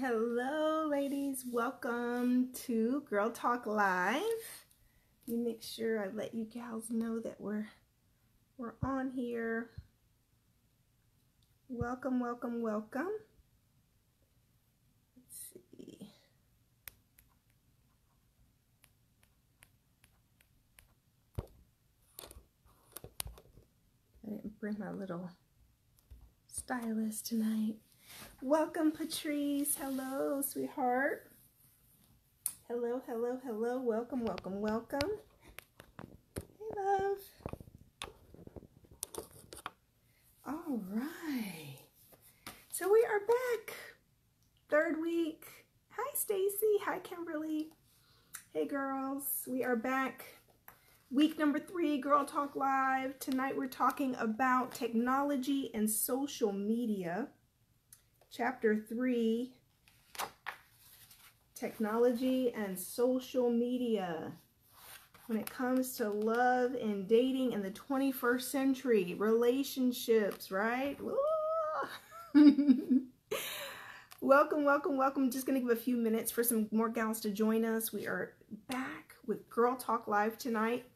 Hello, ladies. Welcome to Girl Talk Live. Let me make sure I let you gals know that we're on here. Welcome, welcome, welcome. Let's see. I didn't bring my little stylus tonight. Welcome, Patrice. Hello, sweetheart. Hello, hello, hello. Welcome, welcome, welcome. Hey, love. All right. So we are back. Third week. Hi, Stacy. Hi, Kimberly. Hey, girls. We are back. Week number 3, Girl Talk Live. Tonight we're talking about technology and social media. Chapter 3, technology and social media. When it comes to love and dating in the 21st century, relationships, right? Welcome, welcome, welcome. Just going to give a few minutes for some more gals to join us. We are back with Girl Talk Live tonight.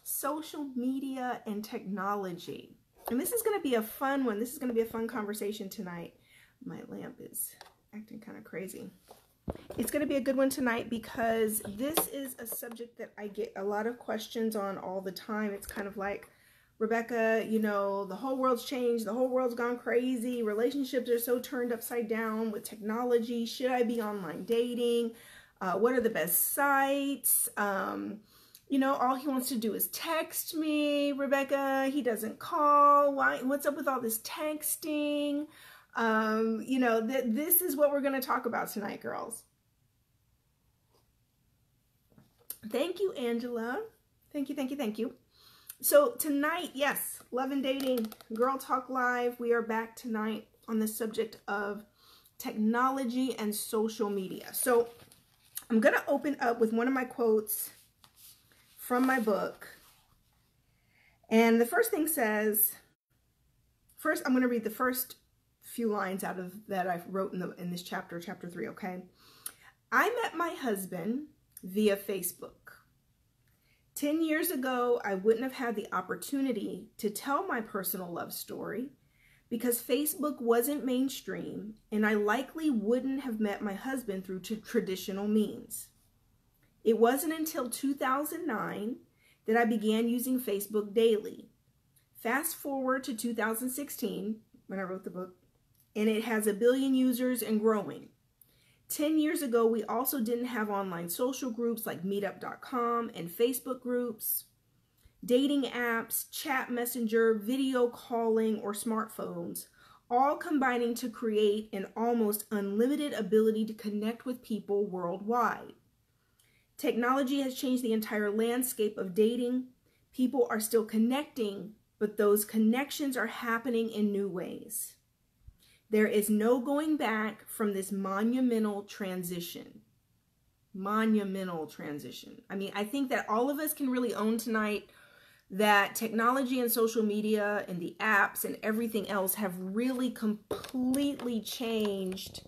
Social media and technology. And this is going to be a fun one. This is going to be a fun conversation tonight. My lamp is acting kind of crazy. It's going to be a good one tonight because this is a subject that I get a lot of questions on all the time. It's kind of like, Rebecca, you know, the whole world's changed. The whole world's gone crazy. Relationships are so turned upside down with technology. Should I be online dating? What are the best sites? You know, all he wants to do is text me, Rebecca. He doesn't call. Why? What's up with all this texting? You know, this is what we're going to talk about tonight, girls. Thank you, Angela. Thank you, thank you, thank you. So tonight, yes, Love and Dating, Girl Talk Live. We are back tonight on the subject of technology and social media. So I'm going to open up with one of my quotes from my book. And the first thing says, first, I'm going to read the first few lines out of that I wrote in this chapter 3, okay? I met my husband via Facebook. 10 years ago, I wouldn't have had the opportunity to tell my personal love story because Facebook wasn't mainstream, and I likely wouldn't have met my husband through traditional means. It wasn't until 2009 that I began using Facebook daily. Fast forward to 2016, when I wrote the book, and it has 1 billion users and growing. 10 years ago, we also didn't have online social groups like meetup.com and Facebook groups, dating apps, chat messenger, video calling, or smartphones, all combining to create an almost unlimited ability to connect with people worldwide. Technology has changed the entire landscape of dating. People are still connecting, but those connections are happening in new ways. There is no going back from this monumental transition. Monumental transition. I mean, I think that all of us can really own tonight that technology and social media and the apps and everything else have really completely changed,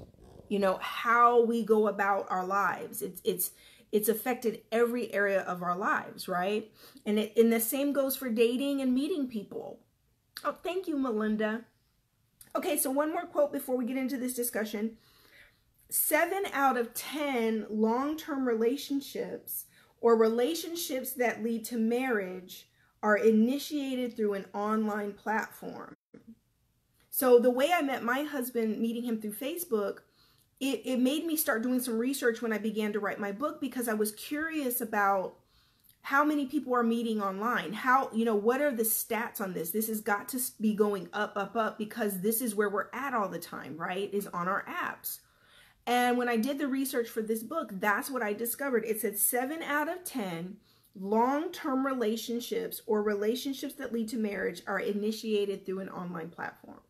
you know, how we go about our lives. It's affected every area of our lives, right? And the same goes for dating and meeting people. Oh, thank you, Melinda. Okay, so one more quote before we get into this discussion. 7 out of 10 long-term relationships or relationships that lead to marriage are initiated through an online platform. So the way I met my husband, meeting him through Facebook, it made me start doing some research when I began to write my book because I was curious about how many people are meeting online. How, you know, what are the stats on this? This has got to be going up, up, up because this is where we're at all the time, right? Is on our apps. And when I did the research for this book, that's what I discovered. It said 7 out of 10 long-term relationships or relationships that lead to marriage are initiated through an online platform.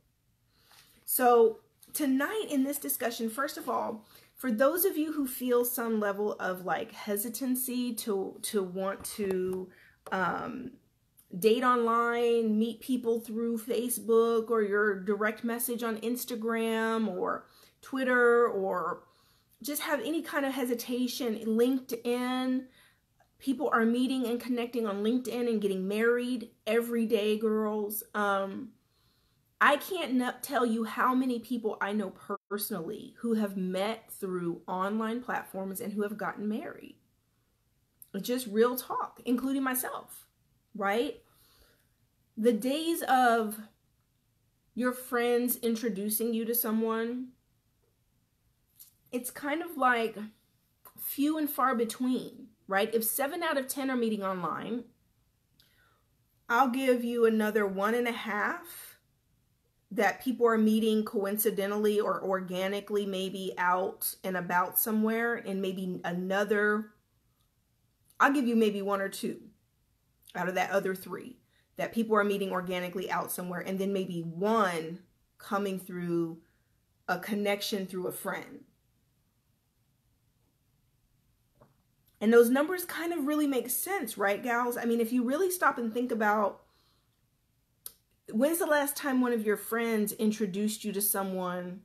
So tonight in this discussion, first of all, for those of you who feel some level of like hesitancy to want to date online, meet people through Facebook or your direct message on Instagram or Twitter or just have any kind of hesitation, LinkedIn, people are meeting and connecting on LinkedIn and getting married every day, girls. I can't tell you how many people I know personally who have met through online platforms and who have gotten married. Just real talk, including myself, right? The days of your friends introducing you to someone, it's kind of like few and far between, right? If 7 out of 10 are meeting online, I'll give you another 1.5 that people are meeting coincidentally or organically, maybe out and about somewhere, and maybe another, I'll give you maybe 1 or 2 out of that other 3 that people are meeting organically out somewhere, and then maybe 1 coming through a connection through a friend. And those numbers kind of really make sense, right, gals? I mean, if you really stop and think about, when's the last time one of your friends introduced you to someone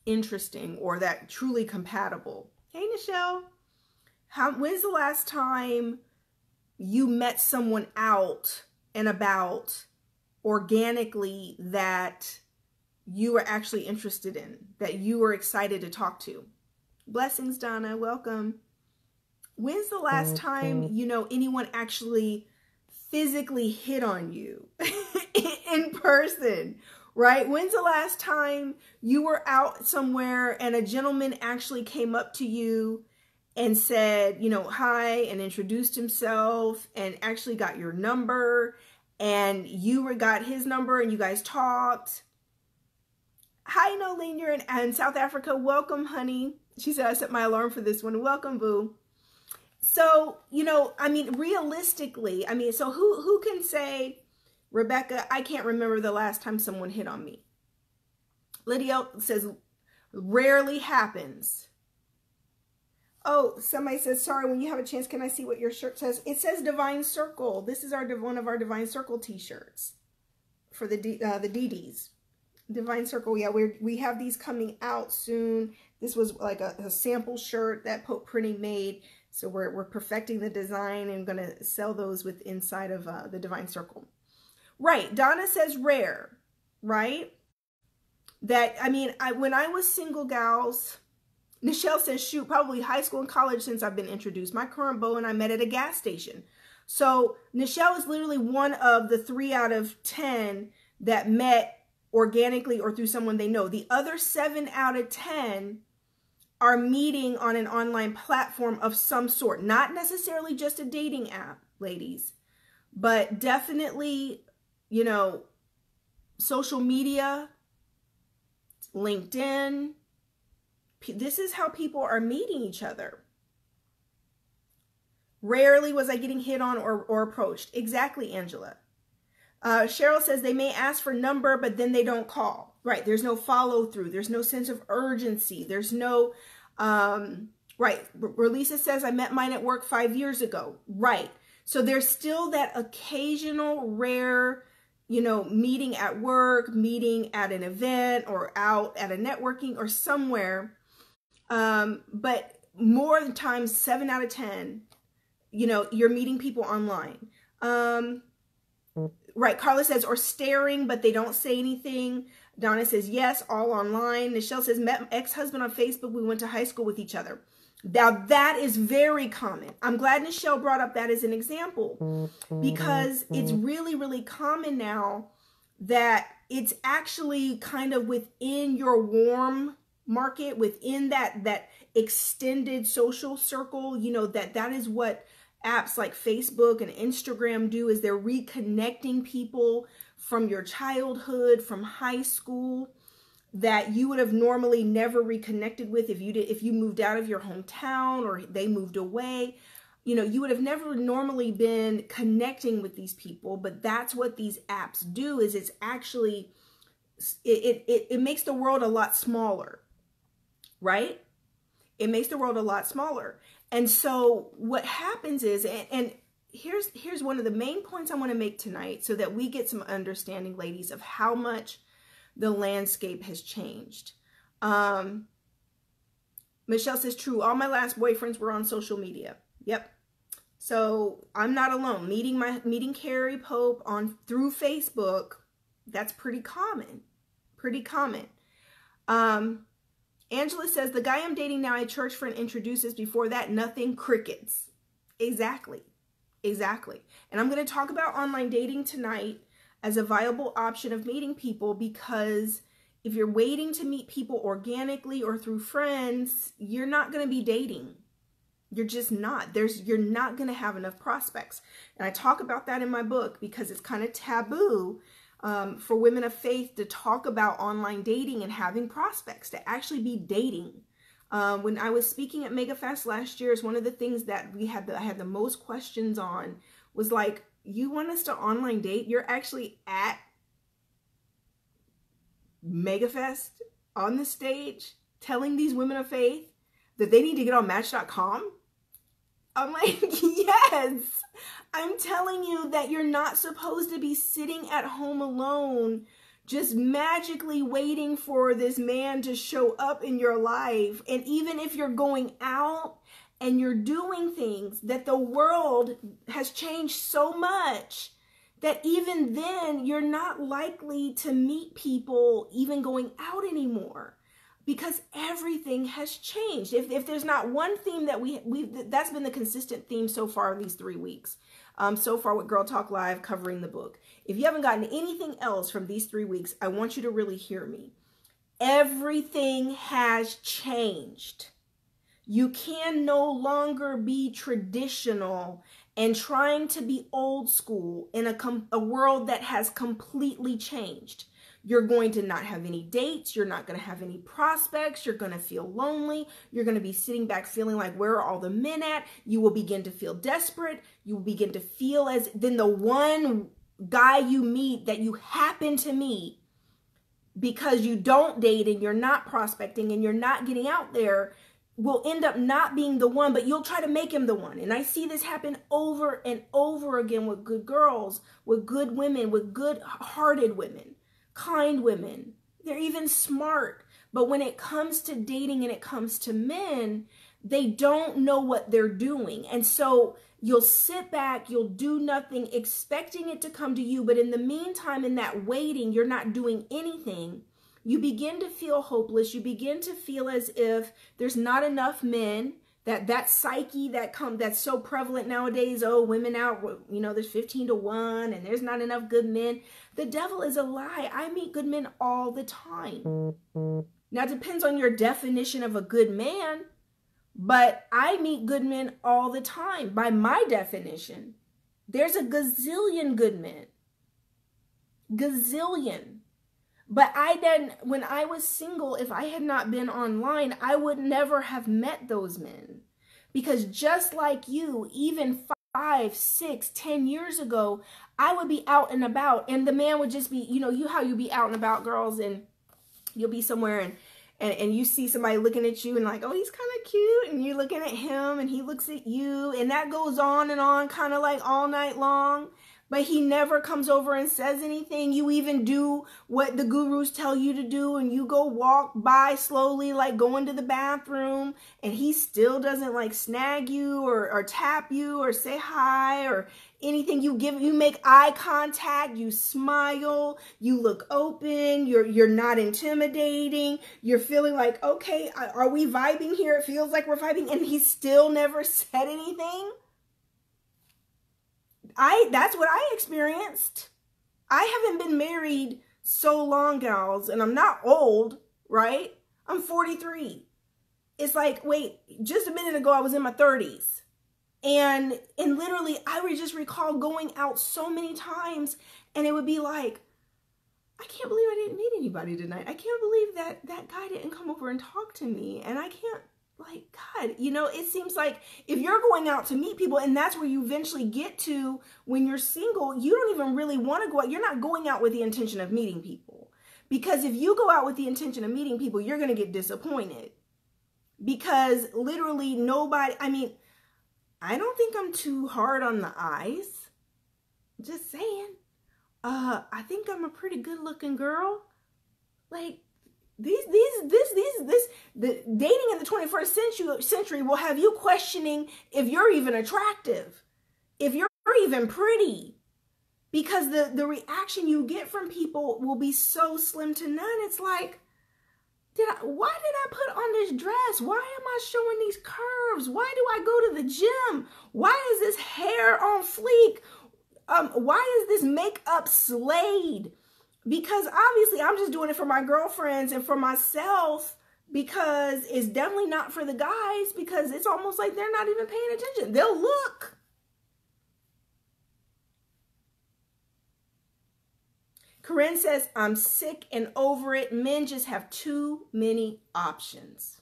interesting or that truly compatible? Hey, Nichelle. When's the last time you met someone out and about organically that you were actually interested in, that you were excited to talk to? Blessings, Donna. Welcome. When's the last time, you know, anyone actually physically hit on you in person, right? When's the last time you were out somewhere and a gentleman actually came up to you and said, you know, hi, and introduced himself and actually got your number, and you got his number and you guys talked? Hi, Nolene, you're in South Africa. Welcome, honey. She said, I set my alarm for this one. Welcome, boo. So, you know, I mean, realistically, I mean, so who can say, Rebecca, I can't remember the last time someone hit on me? Lydia says, rarely happens. Oh, somebody says, sorry, when you have a chance, can I see what your shirt says? It says Divine Circle. This is one of our Divine Circle t-shirts for the DDs. Divine Circle, yeah, we have these coming out soon. This was like a sample shirt that Pope Printing made. So we're perfecting the design and going to sell those with inside of the Divine Circle. Right, Donna says rare, right? That, I mean, when I was single, gals, Nichelle says, shoot, probably high school and college since I've been introduced. My current beau and I met at a gas station. So Nichelle is literally one of the 3 out of 10 that met organically or through someone they know. The other 7 out of 10 are meeting on an online platform of some sort. Not necessarily just a dating app, ladies, but definitely, you know, social media, LinkedIn. This is how people are meeting each other. Rarely was I getting hit on or approached. Exactly, Angela. Cheryl says they may ask for number, but then they don't call. Right. There's no follow through. There's no sense of urgency. There's no, right. Relisa says I met mine at work 5 years ago. Right. So there's still that occasional rare, you know, meeting at work, meeting at an event or out at a networking or somewhere. But more than times 7 out of 10, you know, you're meeting people online. Right. Carla says, or staring, but they don't say anything. Donna says, yes, all online. Nichelle says, met ex-husband on Facebook. We went to high school with each other. Now, that is very common. I'm glad Nichelle brought up that as an example, because it's really, really common now that it's actually kind of within your warm market, within that extended social circle, you know, that is what apps like Facebook and Instagram do, is they're reconnecting people from your childhood, from high school, that you would have normally never reconnected with if you moved out of your hometown or they moved away. You know, you would have never normally been connecting with these people, but that's what these apps do, is it's actually, it makes the world a lot smaller, right? It makes the world a lot smaller. And so what happens is, and here's one of the main points I want to make tonight so that we get some understanding, ladies, of how much the landscape has changed. Michelle says, true. All my last boyfriends were on social media. Yep. So I'm not alone. Meeting Carrie Pope through Facebook, that's pretty common. Pretty common. Angela says, the guy I'm dating now, a church friend introduces. Before that, nothing, crickets. Exactly. Exactly. And I'm going to talk about online dating tonight as a viable option of meeting people, because if you're waiting to meet people organically or through friends, you're not going to be dating. You're just not. You're not going to have enough prospects. And I talk about that in my book because it's kind of taboo for women of faith to talk about online dating and having prospects, to actually be dating. When I was speaking at MegaFest last year, it's one of the things that I had the most questions on was like, you want us to online date? You're actually at MegaFest on the stage telling these women of faith that they need to get on Match.com? I'm like, yes, I'm telling you that you're not supposed to be sitting at home alone, just magically waiting for this man to show up in your life. And even if you're going out and you're doing things, that the world has changed so much that even then you're not likely to meet people even going out anymore, because everything has changed. If there's not one theme that that's been the consistent theme so far these 3 weeks, so far with Girl Talk Live covering the book. If you haven't gotten anything else from these 3 weeks, I want you to really hear me. Everything has changed. You can no longer be traditional and trying to be old school in a world that has completely changed. You're going to not have any dates. You're not going to have any prospects. You're going to feel lonely. You're going to be sitting back feeling like, where are all the men at? You will begin to feel desperate. You will begin to feel as then the one guy you meet that you happen to meet, because you don't date and you're not prospecting and you're not getting out there, will end up not being the one, but you'll try to make him the one. And I see this happen over and over again with good girls, with good women, with good-hearted women, kind women. They're even smart. But when it comes to dating and it comes to men, they don't know what they're doing. And so you'll sit back, you'll do nothing, expecting it to come to you. But in the meantime, in that waiting, you're not doing anything. You begin to feel hopeless. You begin to feel as if there's not enough men. That psyche that's so prevalent nowadays. Oh, women out, you know, there's 15 to 1 and there's not enough good men. The devil is a lie. I meet good men all the time. Now, it depends on your definition of a good man, but I meet good men all the time. By my definition, there's a gazillion good men. Gazillion. But when I was single, if I had not been online, I would never have met those men. Because just like you, even 5, 6, 10 years ago, I would be out and about, and the man would just be, you know, how you be out and about, girls, and you'll be somewhere and you see somebody looking at you and like, oh, he's kind of cute, and you're looking at him and he looks at you, and that goes on and on, kind of like all night long. But he never comes over and says anything. You even do what the gurus tell you to do, and you go walk by slowly, like going to the bathroom, and he still doesn't like snag you or tap you or say hi or anything. You make eye contact, you smile, you look open, you're not intimidating. You're feeling like, okay, are we vibing here? It feels like we're vibing, and he still never said anything. That's what I experienced. I haven't been married so long, gals, and I'm not old, right? I'm 43. It's like, wait, just a minute ago I was in my 30s. And literally I would just recall going out so many times, and it would be like, I can't believe I didn't meet anybody tonight. I can't believe that guy didn't come over and talk to me. And I can't, like, God, you know, it seems like if you're going out to meet people, and that's where you eventually get to when you're single, you don't even really want to go out. You're not going out with the intention of meeting people. Because if you go out with the intention of meeting people, you're going to get disappointed. Because literally nobody, I mean, I don't think I'm too hard on the eyes. Just saying. I think I'm a pretty good looking girl. Like, The dating in the 21st century will have you questioning if you're even attractive, if you're even pretty, because the reaction you get from people will be so slim to none. It's like, why did I put on this dress? Why am I showing these curves? Why do I go to the gym? Why is this hair on fleek? Why is this makeup slayed? Because obviously I'm just doing it for my girlfriends and for myself, because it's definitely not for the guys, because it's almost like they're not even paying attention. They'll look. Corinne says, I'm sick and over it. Men just have too many options.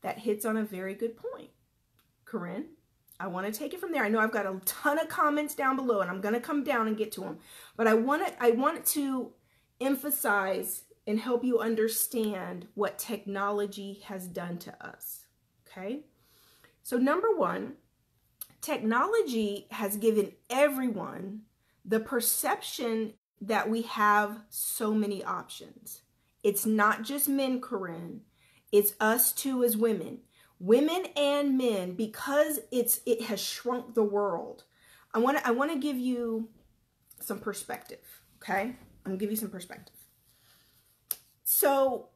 That hits on a very good point, Corinne. I want to take it from there. I know I've got a ton of comments down below, and I'm going to come down and get to them. But I want to emphasize and help you understand what technology has done to us. Okay? So number one, technology has given everyone the perception that we have so many options. It's not just men, Corinne. It's us too as women. Women and men, because it has shrunk the world. I want to give you some perspective, okay? I'm going to give you some perspective. So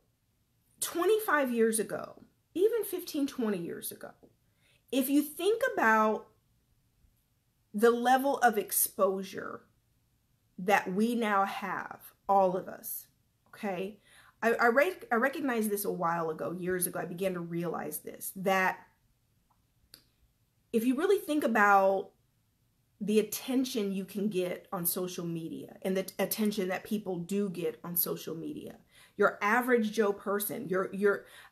25 years ago, even 15, 20 years ago, if you think about the level of exposure that we now have, all of us, okay? I recognized this a while ago, years ago. I began to realize this, that if you really think about the attention you can get on social media and the attention that people do get on social media, your average Joe person,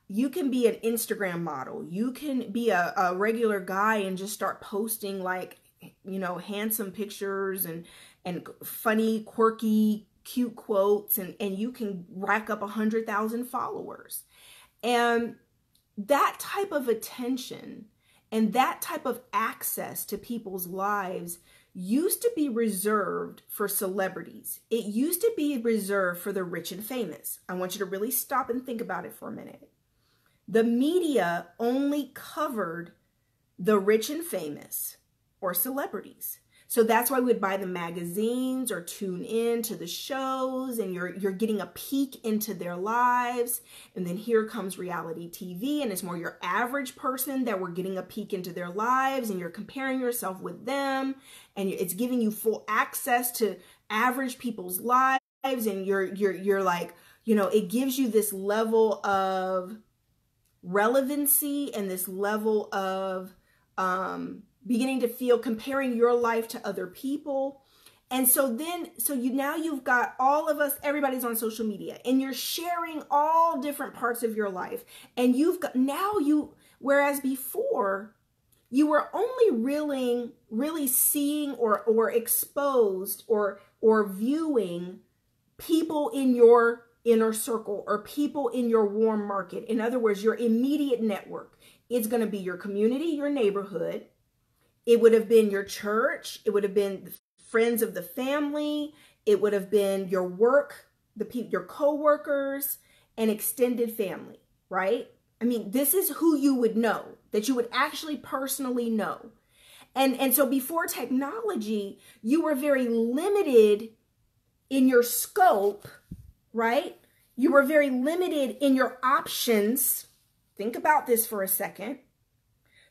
you can be an Instagram model. You can be a regular guy and just start posting, like, you know, handsome pictures and funny, quirky, cute quotes, and you can rack up 100,000 followers. And that type of attention and that type of access to people's lives used to be reserved for celebrities. It used to be reserved for the rich and famous. I want you to really stop and think about it for a minute. The media only covered the rich and famous or celebrities. So that's why we would buy the magazines or tune in to the shows, and you're getting a peek into their lives. And then here comes reality TV, and it's more your average person that we're getting a peek into their lives, and you're comparing yourself with them, and it's giving you full access to average people's lives, and you're like, you know, it gives you this level of relevancy and this level of beginning to feel comparing your life to other people. And so now you've got all of us, everybody's on social media, and you're sharing all different parts of your life. And whereas before you were only really seeing or exposed or viewing people in your inner circle or people in your warm market. In other words, your immediate network. It's going to be your community, your neighborhood. It would have been your church. It would have been friends of the family. It would have been your work, your co-workers, and extended family, right? I mean, this is who you would know, that you would actually personally know. And so before technology, you were very limited in your scope, right? You were very limited in your options. Think about this for a second.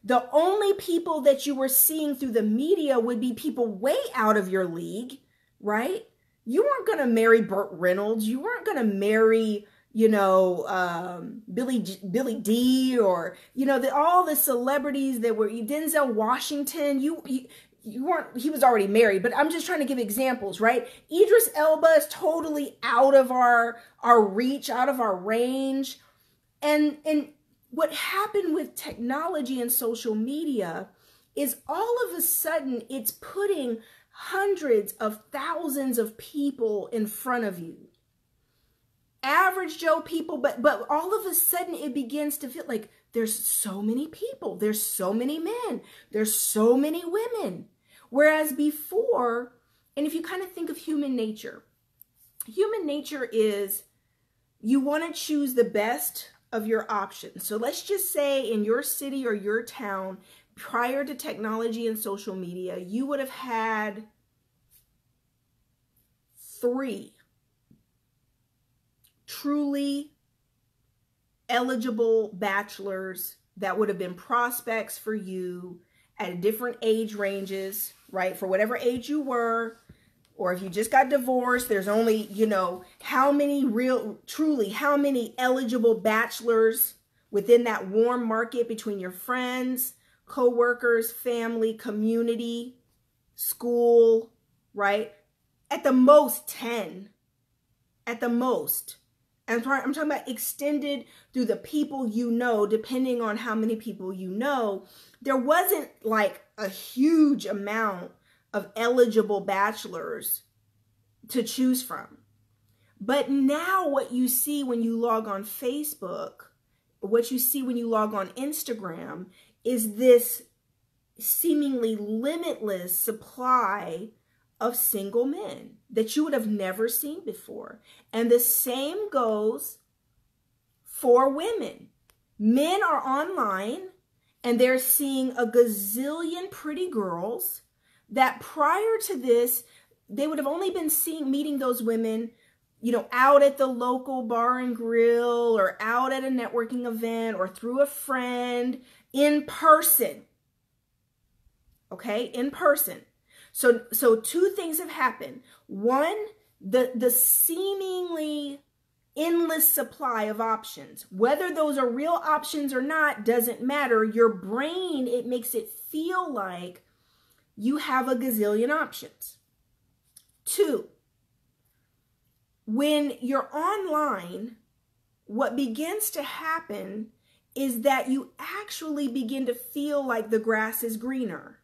The only people that you were seeing through the media would be people way out of your league, right? You weren't going to marry Burt Reynolds. You weren't going to marry, you know, Billy D, or, you know, all the celebrities that were Denzel Washington. You weren't, he was already married, but I'm just trying to give examples, right? Idris Elba is totally out of our reach, out of our range. And what happened with technology and social media is all of a sudden it's putting hundreds of thousands of people in front of you. Average Joe people, but all of a sudden it begins to feel like there's so many people, there's so many men, there's so many women. Whereas before, and if you kind of think of human nature is you want to choose the best of your options. So let's just say in your city or your town, prior to technology and social media, you would have had 3 truly eligible bachelors that would have been prospects for you at different age ranges, right? For whatever age you were, or if you just got divorced, there's only, you know, how many eligible bachelors within that warm market between your friends, co-workers, family, community, school, right? At the most 10, at the most. I'm talking about extended through the people you know, depending on how many people you know. There wasn't like a huge amount of eligible bachelors to choose from. But now what you see when you log on Facebook, what you see when you log on Instagram, is this seemingly limitless supply of single men that you would have never seen before. And the same goes for women. Men are online and they're seeing a gazillion pretty girls that prior to this, they would have only been meeting those women, you know, out at the local bar and grill or out at a networking event or through a friend in person. Okay, in person. So 2 things have happened. One, the seemingly endless supply of options. Whether those are real options or not doesn't matter. Your brain, it makes it feel like you have a gazillion options. 2, when you're online, what begins to happen is that you actually begin to feel like the grass is greener.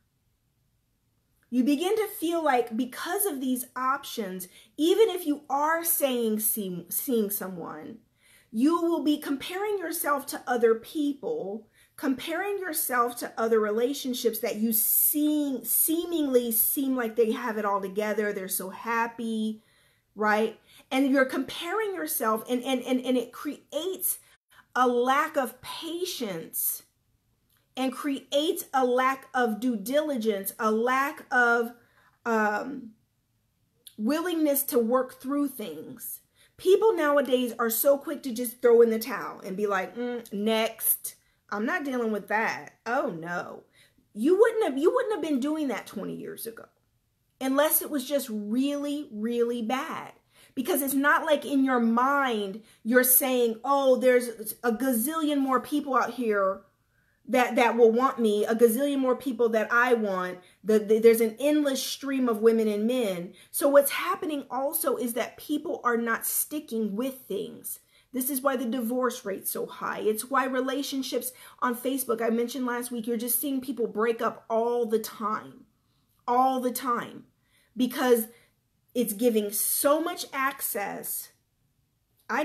You begin to feel like because of these options, even if you are seeing someone, you will be comparing yourself to other people, comparing yourself to other relationships that you seemingly seem like they have it all together. They're so happy, right? And you're comparing yourself and it creates a lack of patience and creates a lack of due diligence, a lack of willingness to work through things. People nowadays are so quick to just throw in the towel and be like, next. I'm not dealing with that. Oh no. You wouldn't have been doing that 20 years ago unless it was just really, really bad. Because it's not like in your mind you're saying, oh, there's a gazillion more people out here that will want me, a gazillion more people that I want. There's an endless stream of women and men. So what's happening also is that people are not sticking with things. This is why the divorce rate's so high. It's why relationships on Facebook, I mentioned last week, you're just seeing people break up all the time. All the time. Because it's giving so much access. I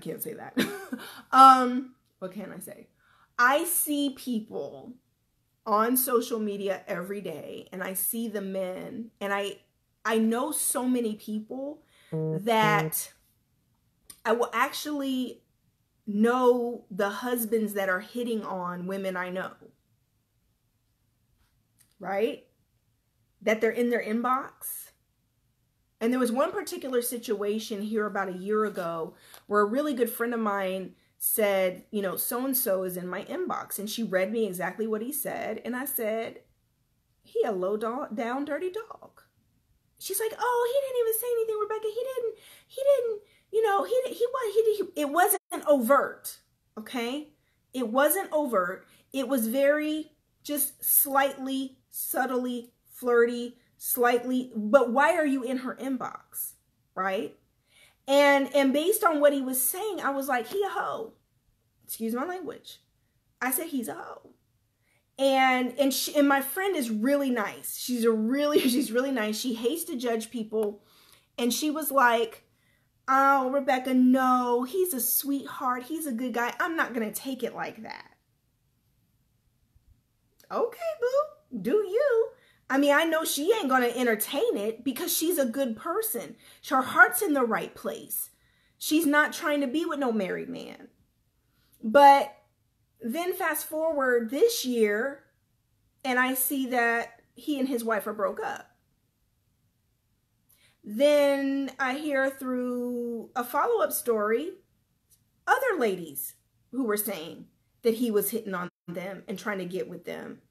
can't say that. What can I say? I see people on social media every day, and I see the men, and I know so many people that I will actually know the husbands that are hitting on women I know, right? That they're in their inbox. And there was one particular situation here about a year ago where a really good friend of mine said, you know, so-and-so is in my inbox. And she read me exactly what he said. And I said, he a low down dirty dog. She's like, oh, he didn't even say anything, Rebecca. He didn't, you know, it wasn't overt. Okay. It wasn't overt. It was very just slightly, subtly flirty, slightly, but why are you in her inbox? Right. And based on what he was saying, I was like, he a hoe. Excuse my language. I said, he's a hoe. And my friend is really nice. She's really nice. She hates to judge people. And she was like, oh, Rebecca, no, he's a sweetheart. He's a good guy. I'm not going to take it like that. Okay, boo, do you? I mean, I know she ain't going to entertain it because she's a good person. Her heart's in the right place. She's not trying to be with no married man. But then fast forward this year, and I see that he and his wife are broke up. Then I hear through a follow-up story, other ladies who were saying that he was hitting on them and trying to get with them.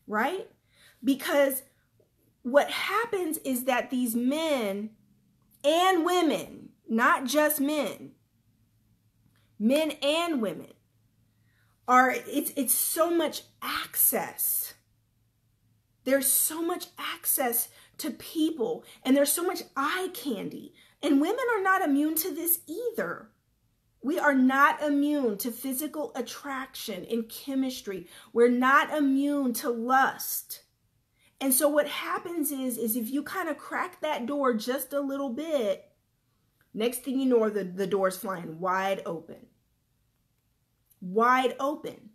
Right? Because what happens is that these men and women, not just men and women, it's so much access. There's so much access to people, and there's so much eye candy. And women are not immune to this either. We are not immune to physical attraction and chemistry. We're not immune to lust. And so what happens is if you kind of crack that door just a little bit, next thing you know, the door's flying wide open. Wide open.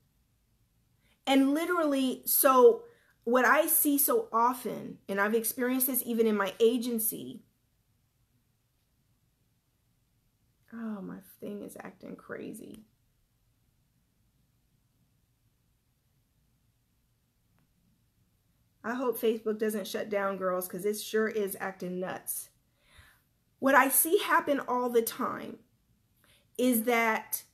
And literally, so what I see so often, and I've experienced this even in my agency. Oh, my thing is acting crazy. I hope Facebook doesn't shut down, girls, because it sure is acting nuts. What I see happen all the time is that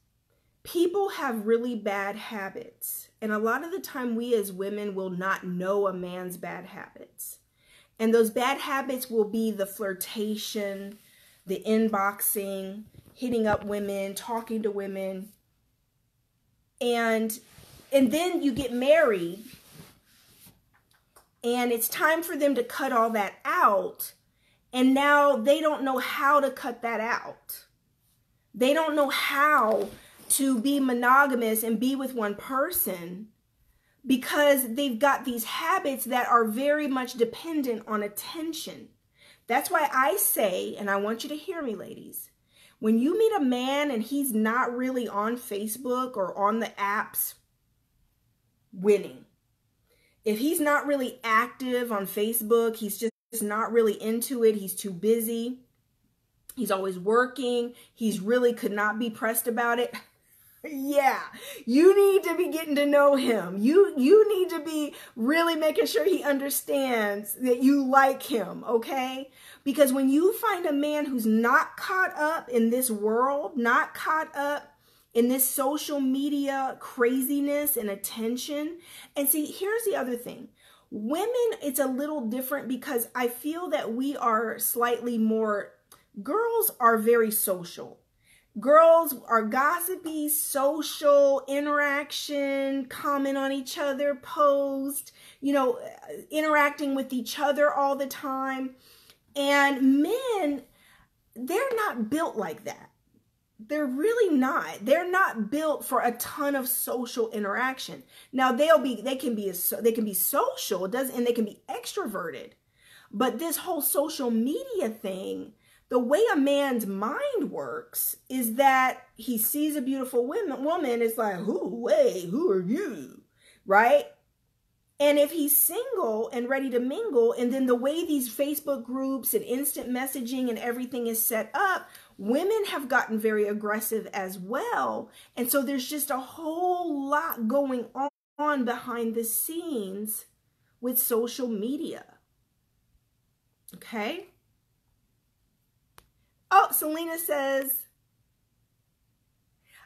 people have really bad habits. And a lot of the time we as women will not know a man's bad habits. And those bad habits will be the flirtation, the inboxing, hitting up women, talking to women. And then you get married and it's time for them to cut all that out. And now they don't know how to cut that out. They don't know how to be monogamous and be with one person because they've got these habits that are very much dependent on attention. That's why I say, and I want you to hear me, ladies, when you meet a man and he's not really on Facebook or on the apps, winning. If he's not really active on Facebook, he's just not really into it, he's too busy, he's always working, he's really could not be pressed about it. Yeah, you need to be getting to know him. You need to be really making sure he understands that you like him, okay? Because when you find a man who's not caught up in this world, not caught up in this social media craziness and attention, and see, here's the other thing. Women, it's a little different because I feel that we are slightly more, girls are very social. Girls are gossipy, social, interaction, comment on each other, post, interacting with each other all the time. And men, they're not built like that. They're really not. They're not built for a ton of social interaction. Now they can be social, and they can be extroverted. But this whole social media thing, the way a man's mind works is that he sees a beautiful woman, it's like, who are you? Right? And if he's single and ready to mingle, and then the way these Facebook groups and instant messaging and everything is set up, women have gotten very aggressive as well. And so there's just a whole lot going on behind the scenes with social media. Okay? Oh, Selena says,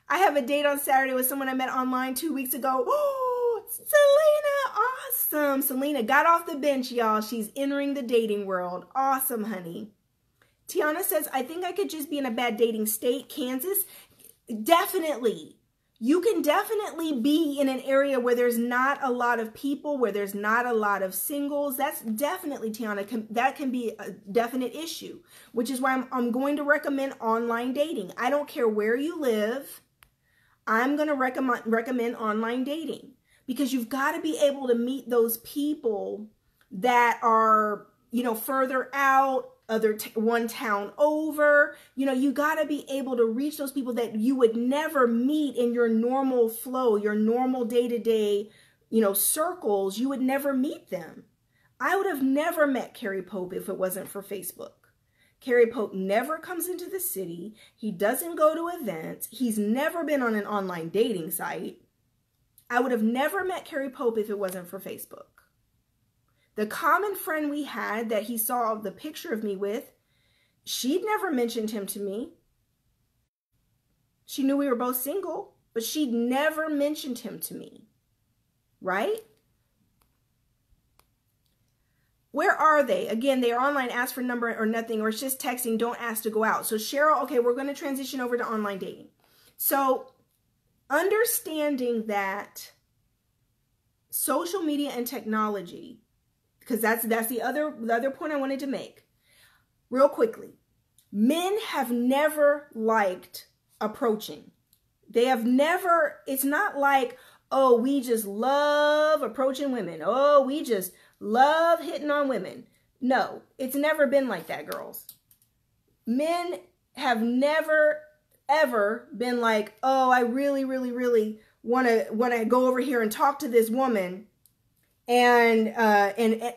I have a date on Saturday with someone I met online 2 weeks ago. Oh, Selena, awesome. Selena got off the bench, y'all. She's entering the dating world. Awesome, honey. Tiana says, I think I could just be in a bad dating state. Kansas, definitely. You can definitely be in an area where there's not a lot of people, where there's not a lot of singles. That's definitely, Tiana, that can be a definite issue, which is why I'm going to recommend online dating. I don't care where you live. I'm going to recommend online dating because you've got to be able to meet those people that are, further out, one town over. You got to be able to reach those people that you would never meet in your normal flow, your normal day-to-day circles, you would never meet them. I would have never met Kerry Pope if it wasn't for Facebook. Kerry Pope never comes into the city. He doesn't go to events. He's never been on an online dating site. I would have never met Kerry Pope if it wasn't for Facebook. The common friend we had that he saw the picture of me with, she'd never mentioned him to me. She knew we were both single, but she'd never mentioned him to me, right? Where are they? Again, they are online, ask for number or nothing, or it's just texting, don't ask to go out. So Cheryl, okay, we're going to transition over to online dating. So understanding that social media and technology, because that's the other point I wanted to make real quickly. Men have never liked approaching. They have never, it's not like, oh, we just love approaching women. Oh, we just love hitting on women. No, it's never been like that, girls. Men have never, ever been like, oh, I really, really, really want to go over here and talk to this woman, and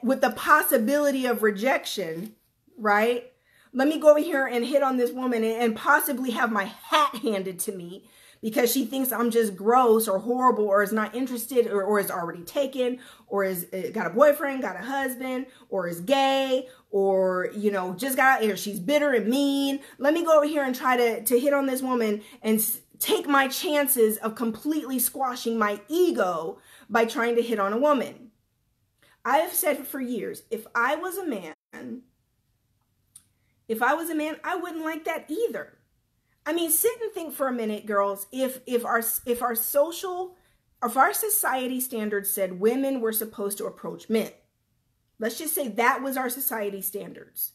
with the possibility of rejection, right? Let me go over here and hit on this woman and possibly have my hat handed to me because she thinks I'm just gross or horrible or is not interested or is already taken or is got a boyfriend, got a husband, or is gay, or, just got, or she's bitter and mean. Let me go over here and try to hit on this woman and take my chances of completely squashing my ego by trying to hit on a woman. I have said for years, if I was a man, I wouldn't like that either. I mean, sit and think for a minute, girls. If our society standards said women were supposed to approach men, let's just say that was our society standards.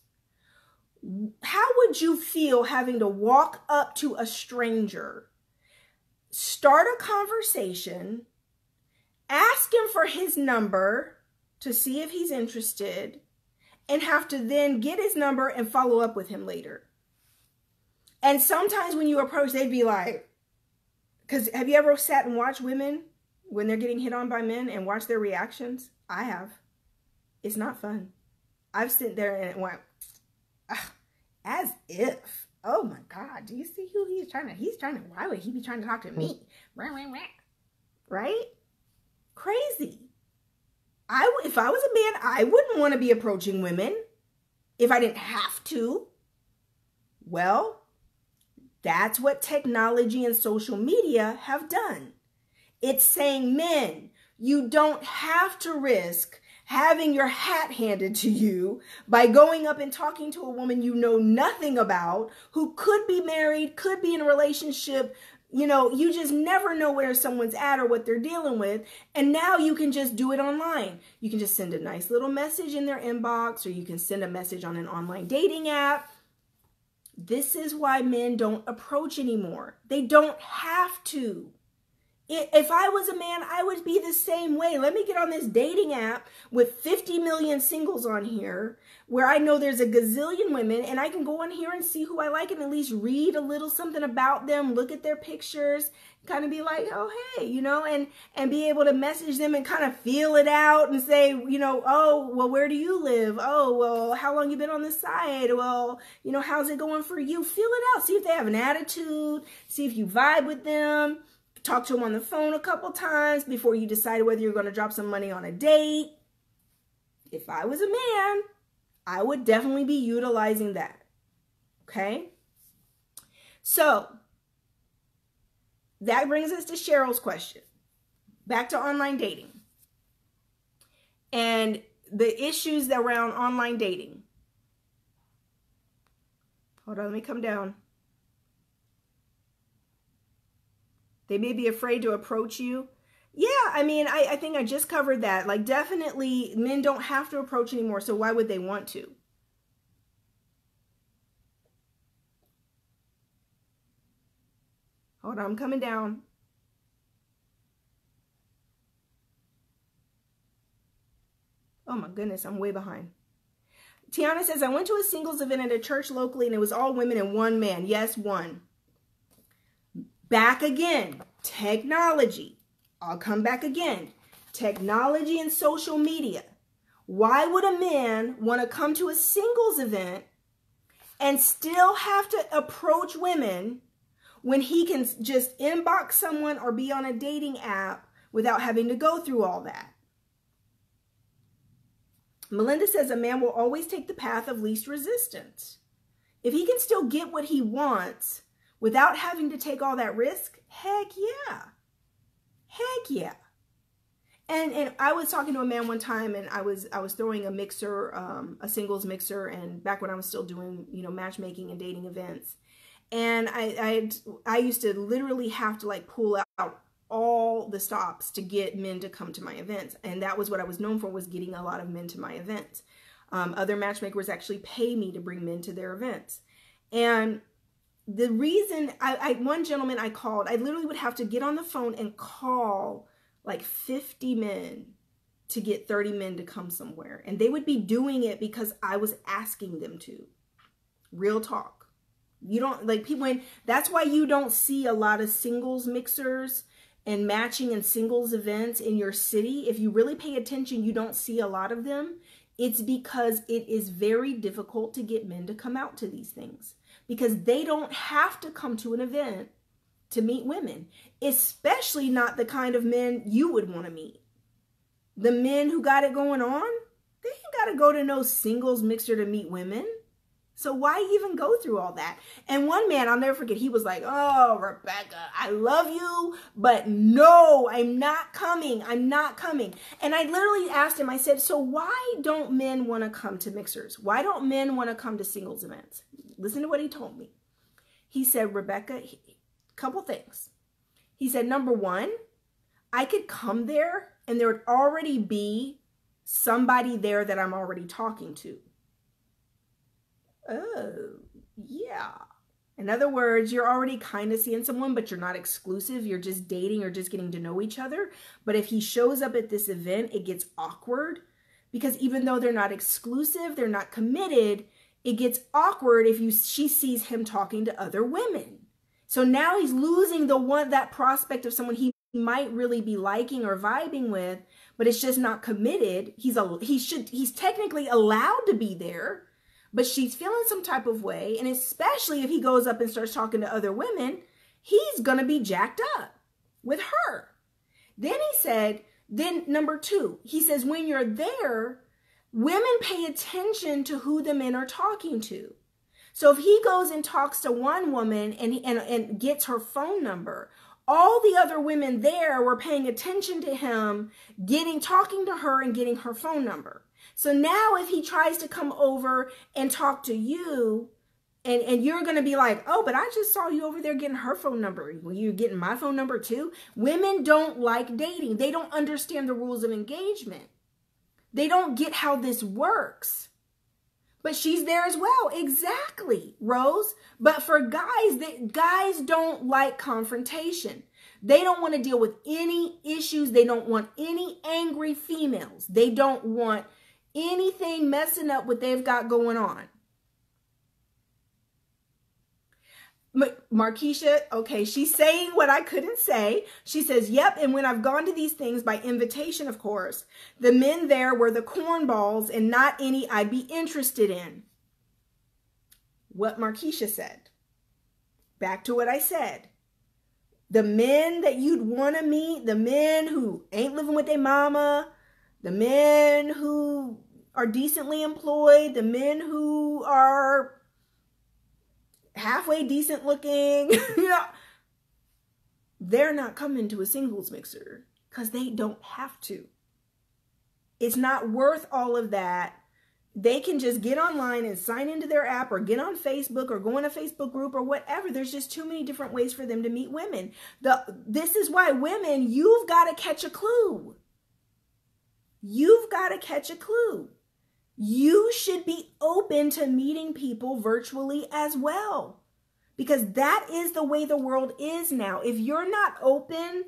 How would you feel having to walk up to a stranger, start a conversation, ask him for his number to see if he's interested, and have to then get his number and follow up with him later? And sometimes when you approach, they'd be like, because have you ever sat and watched women when they're getting hit on by men and watch their reactions? I have. It's not fun. I've sit there and went, as if, oh my God, do you see who he's trying to, why would he be trying to talk to me? Right? Crazy. If I was a man, I wouldn't want to be approaching women if I didn't have to. Well, that's what technology and social media have done. It's saying, men, you don't have to risk having your hat handed to you by going up and talking to a woman you know nothing about, who could be married, could be in a relationship. You just never know where someone's at or what they're dealing with. And now you can just do it online. You can just send a nice little message in their inbox, or you can send a message on an online dating app. This is why men don't approach anymore. They don't have to. If I was a man, I would be the same way. Let me get on this dating app with 50 million singles on here, where I know there's a gazillion women, and I can go on here and see who I like and at least read a little something about them, look at their pictures, kind of be like, oh, hey, and be able to message them and kind of feel it out and say, oh, well, where do you live? Oh, well, how long you been on the site? Well, how's it going for you? Feel it out. See if they have an attitude. See if you vibe with them. Talk to them on the phone a couple times before you decide whether you're going to drop some money on a date. If I was a man, I would definitely be utilizing that. Okay? So, that brings us to Cheryl's question. Back to online dating. And the issues around online dating. Hold on, let me come down. They may be afraid to approach you. Yeah, I mean, I think I just covered that. Like, definitely, men don't have to approach anymore, so why would they want to? Hold on, I'm coming down. Oh my goodness, I'm way behind. Tiana says, I went to a singles event at a church locally, and it was all women and one man. Yes, one. Back again, technology. I'll come back again. technology and social media. Why would a man want to come to a singles event and still have to approach women when he can just inbox someone or be on a dating app without having to go through all that? Melinda says a man will always take the path of least resistance. If he can still get what he wants without having to take all that risk, heck yeah. Heck yeah. And I was talking to a man one time, and I was throwing a mixer, a singles mixer, and back when I was still doing, matchmaking and dating events. And I used to literally have to like pull out all the stops to get men to come to my events. And that was what I was known for, was getting a lot of men to my events. Other matchmakers actually pay me to bring men to their events. And the reason one gentleman I called, I literally would have to get on the phone and call like 50 men to get 30 men to come somewhere. And they would be doing it because I was asking them to. Real talk. You don't, like, people, that's why you don't see a lot of singles mixers and matching and singles events in your city. If you really pay attention, you don't see a lot of them. It's because it is very difficult to get men to come out to these things, because they don't have to come to an event to meet women, especially not the kind of men you would want to meet. The men who got it going on, they ain't got to go to no singles mixer to meet women. So why even go through all that? And one man, I'll never forget, he was like, "Oh, Rebecca, I love you, but no, I'm not coming. I'm not coming." And I literally asked him, I said, "So why don't men want to come to mixers? Why don't men want to come to singles events?" Listen to what he told me. He said, "Rebecca, couple things." He said, "Number one, I could come there and there would already be somebody there that I'm already talking to." Oh, yeah. In other words, you're already kind of seeing someone, but you're not exclusive. You're just dating or just getting to know each other. But if he shows up at this event, it gets awkward, because even though they're not exclusive, they're not committed, it gets awkward if she sees him talking to other women. So now he's losing that prospect of someone he might really be liking or vibing with, but it's just not committed. He's technically allowed to be there, but she's feeling some type of way. And especially if he goes up and starts talking to other women, he's going to be jacked up with her. Then he said, number two, he says, when you're there, women pay attention to who the men are talking to. So if he goes and talks to one woman and gets her phone number, all the other women there were paying attention to him, talking to her and getting her phone number. So now if he tries to come over and talk to you, and you're going to be like, "Oh, but I just saw you over there getting her phone number. Were you getting my phone number too?" Women don't like dating. They don't understand the rules of engagement. They don't get how this works. But she's there as well. Exactly, Rose. But for guys don't like confrontation. They don't want to deal with any issues. They don't want any angry females. They don't want anything messing up what they've got going on. Markeisha, okay, she's saying what I couldn't say. She says, "Yep, and when I've gone to these things by invitation, of course, the men there were the cornballs and not any I'd be interested in." What Markeisha said. Back to what I said. The men that you'd want to meet, the men who ain't living with their mama, the men who are decently employed, the men who are halfway decent looking, they're not coming to a singles mixer because they don't have to. It's not worth all of that. They can just get online and sign into their app or get on Facebook or go in a Facebook group or whatever. There's just too many different ways for them to meet women. This is why women, you've got to catch a clue. You've got to catch a clue. You should be open to meeting people virtually as well, because that is the way the world is now. If you're not open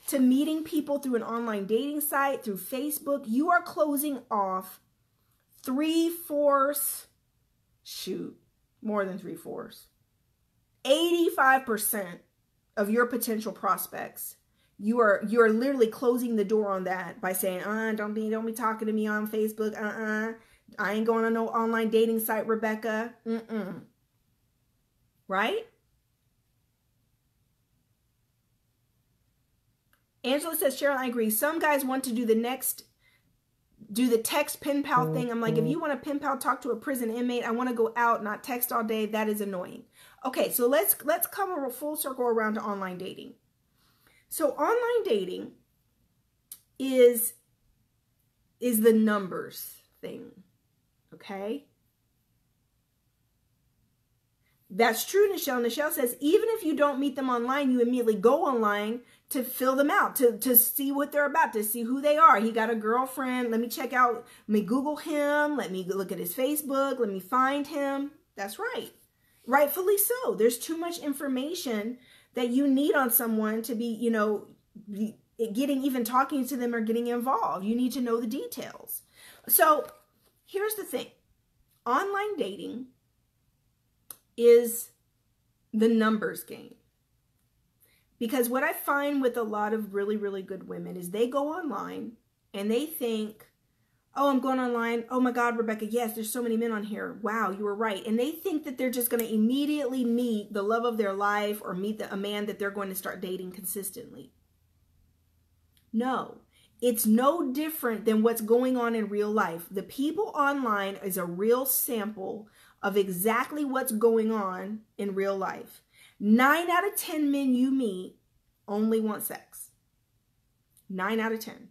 to meeting people through an online dating site, through Facebook, you are closing off more than 3/4, 85% of your potential prospects. you're literally closing the door on that by saying, don't be talking to me on Facebook. I ain't going on no online dating site, Rebecca. Right? Angela says, Cheryl, I agree. Some guys want to do the text pen pal thing. I'm like, if you want to pen pal talk to a prison inmate, I want to go out, not text all day. That is annoying. Okay, so let's come a full circle around to online dating. So online dating is the numbers thing. Okay? That's true, Nichelle. Nichelle says, even if you don't meet them online, you immediately go online to fill them out, to see what they're about, to see who they are. He got a girlfriend. Let me check out, let me Google him. Let me look at his Facebook. Let me find him. That's right. Rightfully so. There's too much information that you need on someone to be, even talking to them or getting involved. You need to know the details. So here's the thing. Online dating is the numbers game. Because what I find with a lot of really, really good women is they go online and they think, oh, I'm going online. Oh my God, Rebecca, yes, there's so many men on here. Wow, you were right. And they think that they're just going to immediately meet the love of their life or meet a man that they're going to start dating consistently. No, it's no different than what's going on in real life. The people online is a real sample of exactly what's going on in real life. 9 out of 10 men you meet only want sex. 9 out of 10.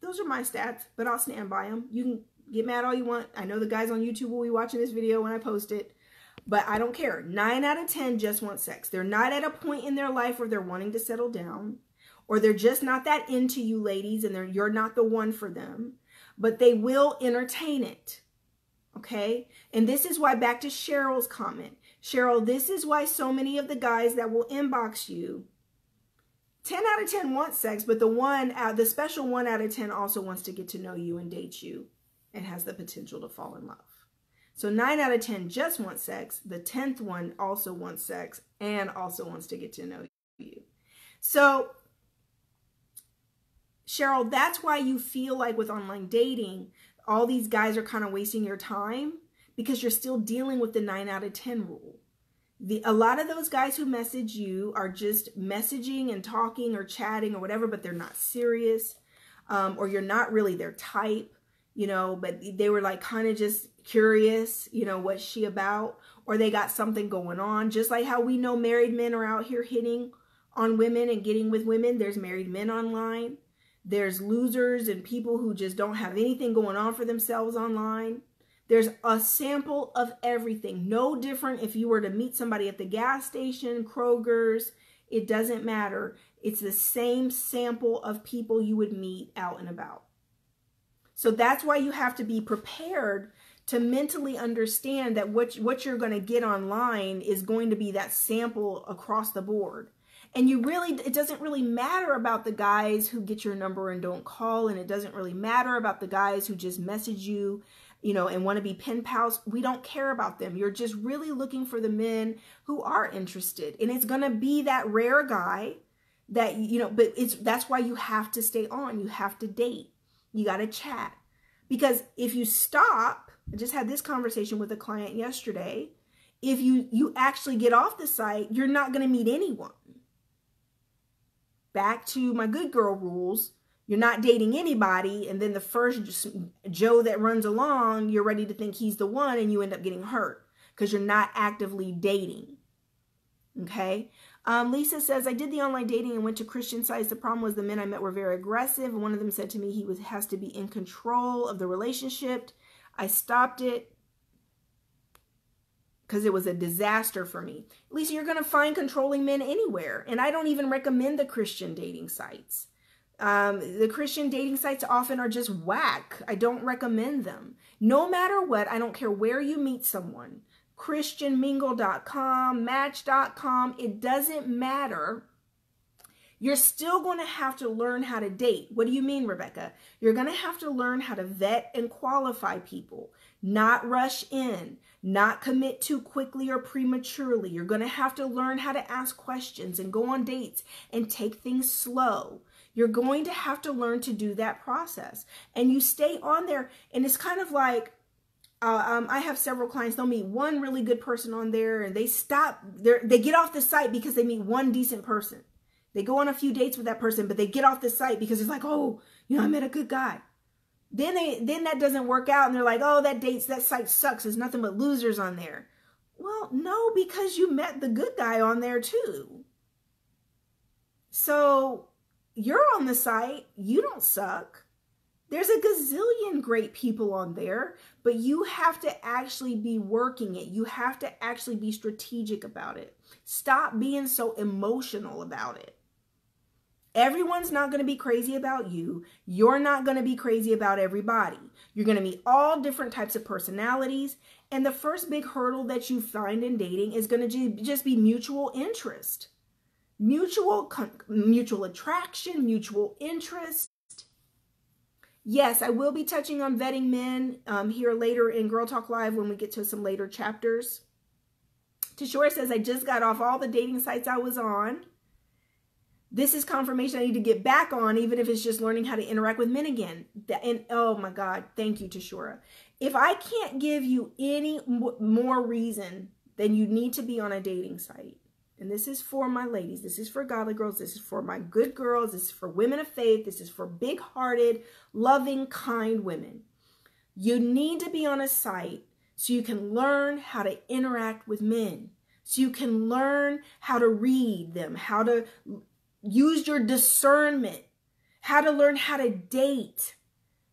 Those are my stats, but I'll stand by them. You can get mad all you want. I know the guys on YouTube will be watching this video when I post it, but I don't care. 9 out of 10 just want sex. They're not at a point in their life where they're wanting to settle down, or they're just not that into you ladies and you're not the one for them, but they will entertain it. Okay? And this is why, back to Cheryl's comment. Cheryl, this is why so many of the guys that will inbox you, 10 out of 10 want sex, but the special 1 out of 10 also wants to get to know you and date you and has the potential to fall in love. So 9 out of 10 just want sex. The 10th one also wants sex and also wants to get to know you. So Cheryl, that's why you feel like with online dating, all these guys are kind of wasting your time, because you're still dealing with the 9 out of 10 rule. A lot of those guys who message you are just messaging and talking or chatting or whatever, but they're not serious, or you're not really their type, but they were like kind of just curious, what's she about, or they got something going on. Just like how we know married men are out here hitting on women and getting with women. There's married men online. There's losers and people who just don't have anything going on for themselves online. There's a sample of everything. No different if you were to meet somebody at the gas station, Kroger's, it doesn't matter. It's the same sample of people you would meet out and about. So that's why you have to be prepared to mentally understand that what you're going to get online is going to be that sample across the board. And it doesn't really matter about the guys who get your number and don't call, and it doesn't really matter about the guys who just message you, and want to be pen pals. We don't care about them. You're just really looking for the men who are interested. And it's going to be that rare guy that, but that's why you have to stay on. You have to date. You got to chat. Because if you stop, I just had this conversation with a client yesterday. If you actually get off the site, you're not going to meet anyone. Back to my good girl rules. You're not dating anybody, and then the first Joe that runs along, you're ready to think he's the one, and you end up getting hurt because you're not actively dating. Okay? Lisa says, I did the online dating and went to Christian sites. The problem was the men I met were very aggressive. One of them said to me he has to be in control of the relationship. I stopped it because it was a disaster for me. Lisa, you're going to find controlling men anywhere, and I don't even recommend the Christian dating sites. The Christian dating sites often are just whack. I don't recommend them. No matter what, I don't care where you meet someone. ChristianMingle.com, Match.com, it doesn't matter. You're still going to have to learn how to date. What do you mean, Rebecca? You're going to have to learn how to vet and qualify people, not rush in, not commit too quickly or prematurely. You're going to have to learn how to ask questions and go on dates and take things slow. You're going to have to learn to do that process. And you stay on there, and it's kind of like, I have several clients, they'll meet one really good person on there and they get off the site because they meet one decent person. They go on a few dates with that person, but they get off the site because it's like, oh, I met a good guy. Then that doesn't work out and they're like, oh, that site sucks. There's nothing but losers on there. Well, no, because you met the good guy on there too. So you're on the site. You don't suck. There's a gazillion great people on there, but you have to actually be working it. You have to actually be strategic about it. Stop being so emotional about it. Everyone's not going to be crazy about you. You're not going to be crazy about everybody. You're going to meet all different types of personalities. And the first big hurdle that you find in dating is going to just be mutual interest. Mutual attraction, mutual interest. Yes, I will be touching on vetting men here later in Girl Talk Live when we get to some later chapters. Tashora says, I just got off all the dating sites I was on. This is confirmation I need to get back on, even if it's just learning how to interact with men again. And oh my God, thank you, Tashora. If I can't give you any more reason, then you need to be on a dating site. And this is for my ladies. This is for godly girls. This is for my good girls. This is for women of faith. This is for big-hearted, loving, kind women. You need to be on a site so you can learn how to interact with men. So you can learn how to read them, how to use your discernment, how to learn how to date,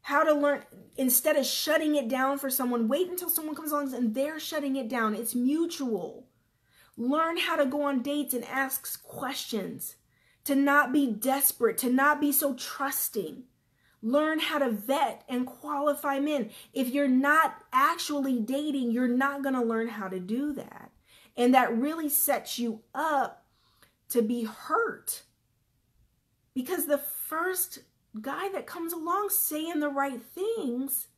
how to learn, instead of shutting it down for someone, wait until someone comes along and they're shutting it down. It's mutual. Learn how to go on dates and ask questions, to not be desperate, to not be so trusting. Learn how to vet and qualify men. If you're not actually dating, you're not going to learn how to do that. And that really sets you up to be hurt. Because the first guy that comes along saying the right things,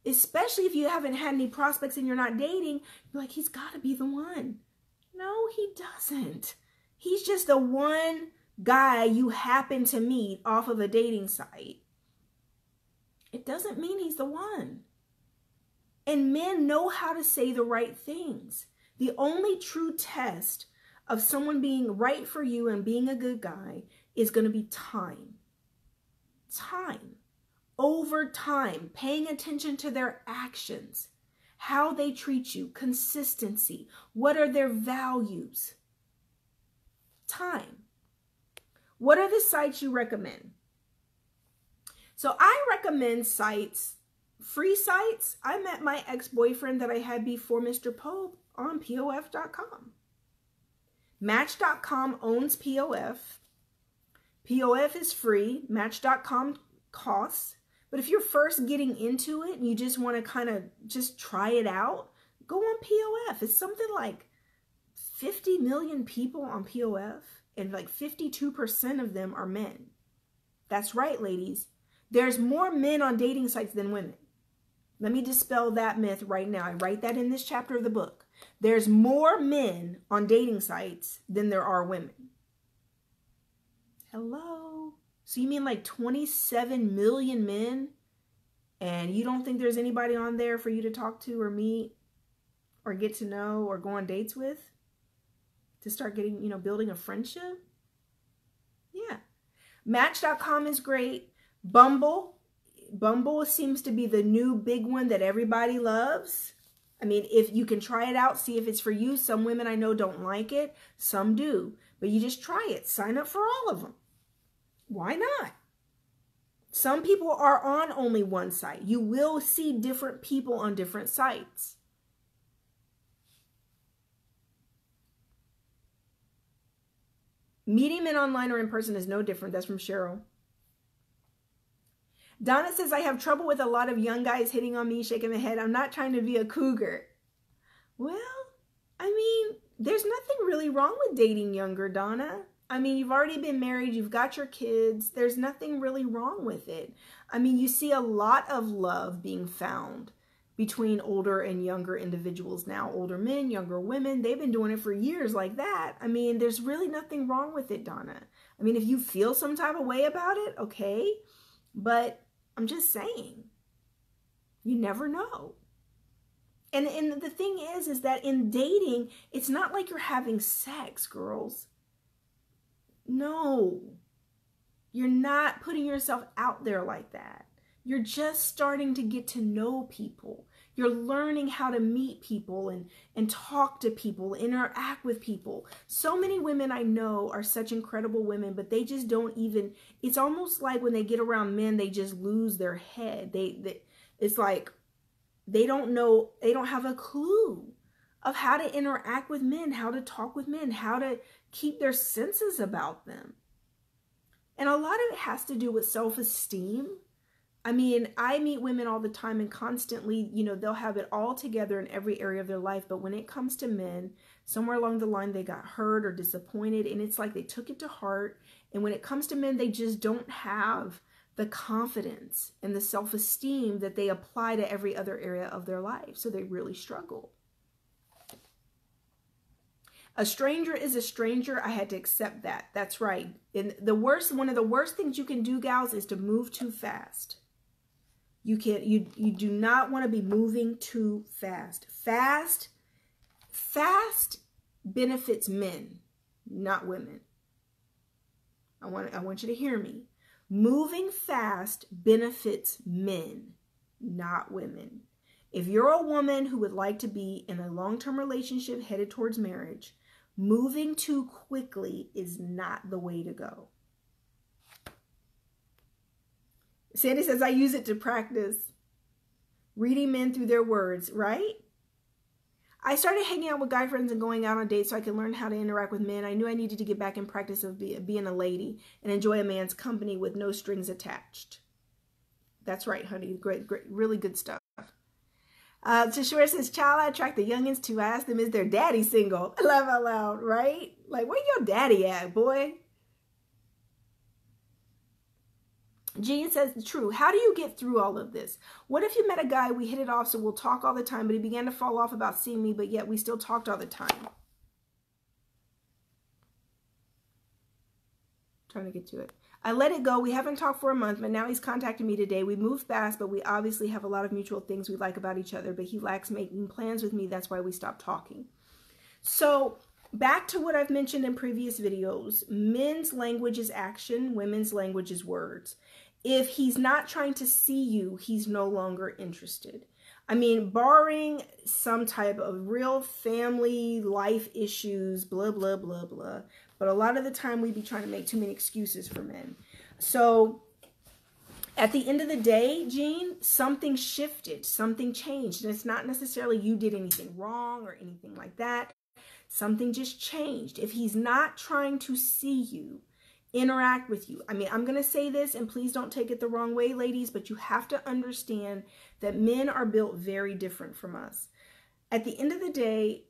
especially if you haven't had any prospects and you're not dating, you're like, he's got to be the one. No, he doesn't. He's just the one guy you happen to meet off of a dating site. It doesn't mean he's the one. And men know how to say the right things. The only true test of someone being right for you and being a good guy is going to be time. Time. Over time. Paying attention to their actions. How they treat you. Consistency. What are their values? Time. What are the sites you recommend? So I recommend sites, free sites. I met my ex-boyfriend that I had before Mr. Pope on POF.com. Match.com owns POF. POF is free. Match.com costs. But if you're first getting into it and you just want to kind of just try it out, go on POF. It's something like 50 million people on POF, and like 52% of them are men. That's right, ladies. There's more men on dating sites than women. Let me dispel that myth right now. I write that in this chapter of the book. There's more men on dating sites than there are women. Hello? So you mean like 27 million men, and you don't think there's anybody on there for you to talk to or meet or get to know or go on dates with to start getting, building a friendship? Yeah. Match.com is great. Bumble seems to be the new big one that everybody loves. I mean, if you can try it out, see if it's for you. Some women I know don't like it. Some do. But you just try it. Sign up for all of them. Why not? Some people are on only one site. You will see different people on different sites. Meeting men online or in person is no different. That's from Cheryl. Donna says, I have trouble with a lot of young guys hitting on me, shaking my head. I'm not trying to be a cougar. Well, I mean, there's nothing really wrong with dating younger, Donna. I mean, you've already been married, you've got your kids. There's nothing really wrong with it. I mean, you see a lot of love being found between older and younger individuals now. Older men, younger women, they've been doing it for years like that. I mean, there's really nothing wrong with it, Donna. I mean, if you feel some type of way about it, okay. But I'm just saying, you never know. And the thing is that in dating, it's not like you're having sex, girls. No, you're not putting yourself out there like that. You're just starting to get to know people. You're learning how to meet people and talk to people, interact with people. So many women I know are such incredible women, but they just don't even, it's almost like when they get around men, they just lose their head. It's like they don't know, they don't have a clue of how to interact with men, how to talk with men, how to keep their senses about them. And a lot of it has to do with self-esteem. I mean, I meet women all the time and constantly, you know, they'll have it all together in every area of their life. But when it comes to men, somewhere along the line, they got hurt or disappointed. And it's like they took it to heart. And when it comes to men, they just don't have the confidence and the self-esteem that they apply to every other area of their life. So they really struggle. A stranger is a stranger. I had to accept that. That's right. And one of the worst things you can do, gals, is to move too fast. You do not want to be moving too fast. Fast benefits men, not women. I want you to hear me. Moving fast benefits men, not women. If you're a woman who would like to be in a long-term relationship headed towards marriage, moving too quickly is not the way to go. Sandy says, I use it to practice reading men through their words, right? I started hanging out with guy friends and going out on dates so I could learn how to interact with men. I knew I needed to get back in practice of being a lady and enjoy a man's company with no strings attached. That's right, honey. Great, really good stuff. Tashura says, child, I attract the youngins to ask them, is their daddy single? I laugh out loud, right? Like, where your daddy at, boy? Jean says, true. How do you get through all of this? What if you met a guy, we hit it off, so we'll talk all the time, but he began to fall off about seeing me, but yet we still talked all the time? Trying to get to it. I let it go. We haven't talked for a month, but now he's contacted me today. We moved fast, but we obviously have a lot of mutual things we like about each other, but he lacks making plans with me. That's why we stopped talking. So back to what I've mentioned in previous videos, men's language is action, women's language is words. If he's not trying to see you, he's no longer interested. I mean, barring some type of real family life issues, blah, blah, blah, blah. But a lot of the time we be trying to make too many excuses for men. So at the end of the day, Jean, something shifted, something changed. And it's not necessarily you did anything wrong or anything like that. Something just changed. If he's not trying to see you, interact with you. I mean, I'm going to say this, and please don't take it the wrong way, ladies, but you have to understand that men are built very different from us. At the end of the day,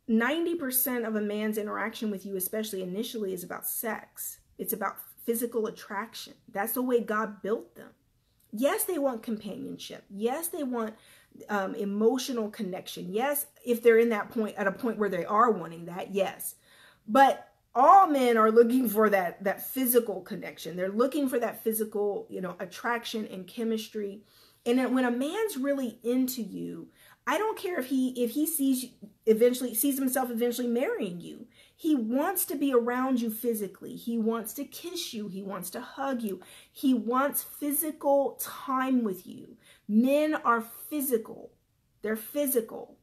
90% of a man's interaction with you, especially initially, is about sex. It's about physical attraction. That's the way God built them. Yes, they want companionship. Yes, they want emotional connection. Yes, if they're in that point, at a point where they are wanting that, yes. But all men are looking for that physical connection. They're looking for that physical, attraction and chemistry. And then when a man's really into you, I don't care if he sees himself eventually marrying you. He wants to be around you physically. He wants to kiss you. He wants to hug you. He wants physical time with you. Men are physical. They're physical.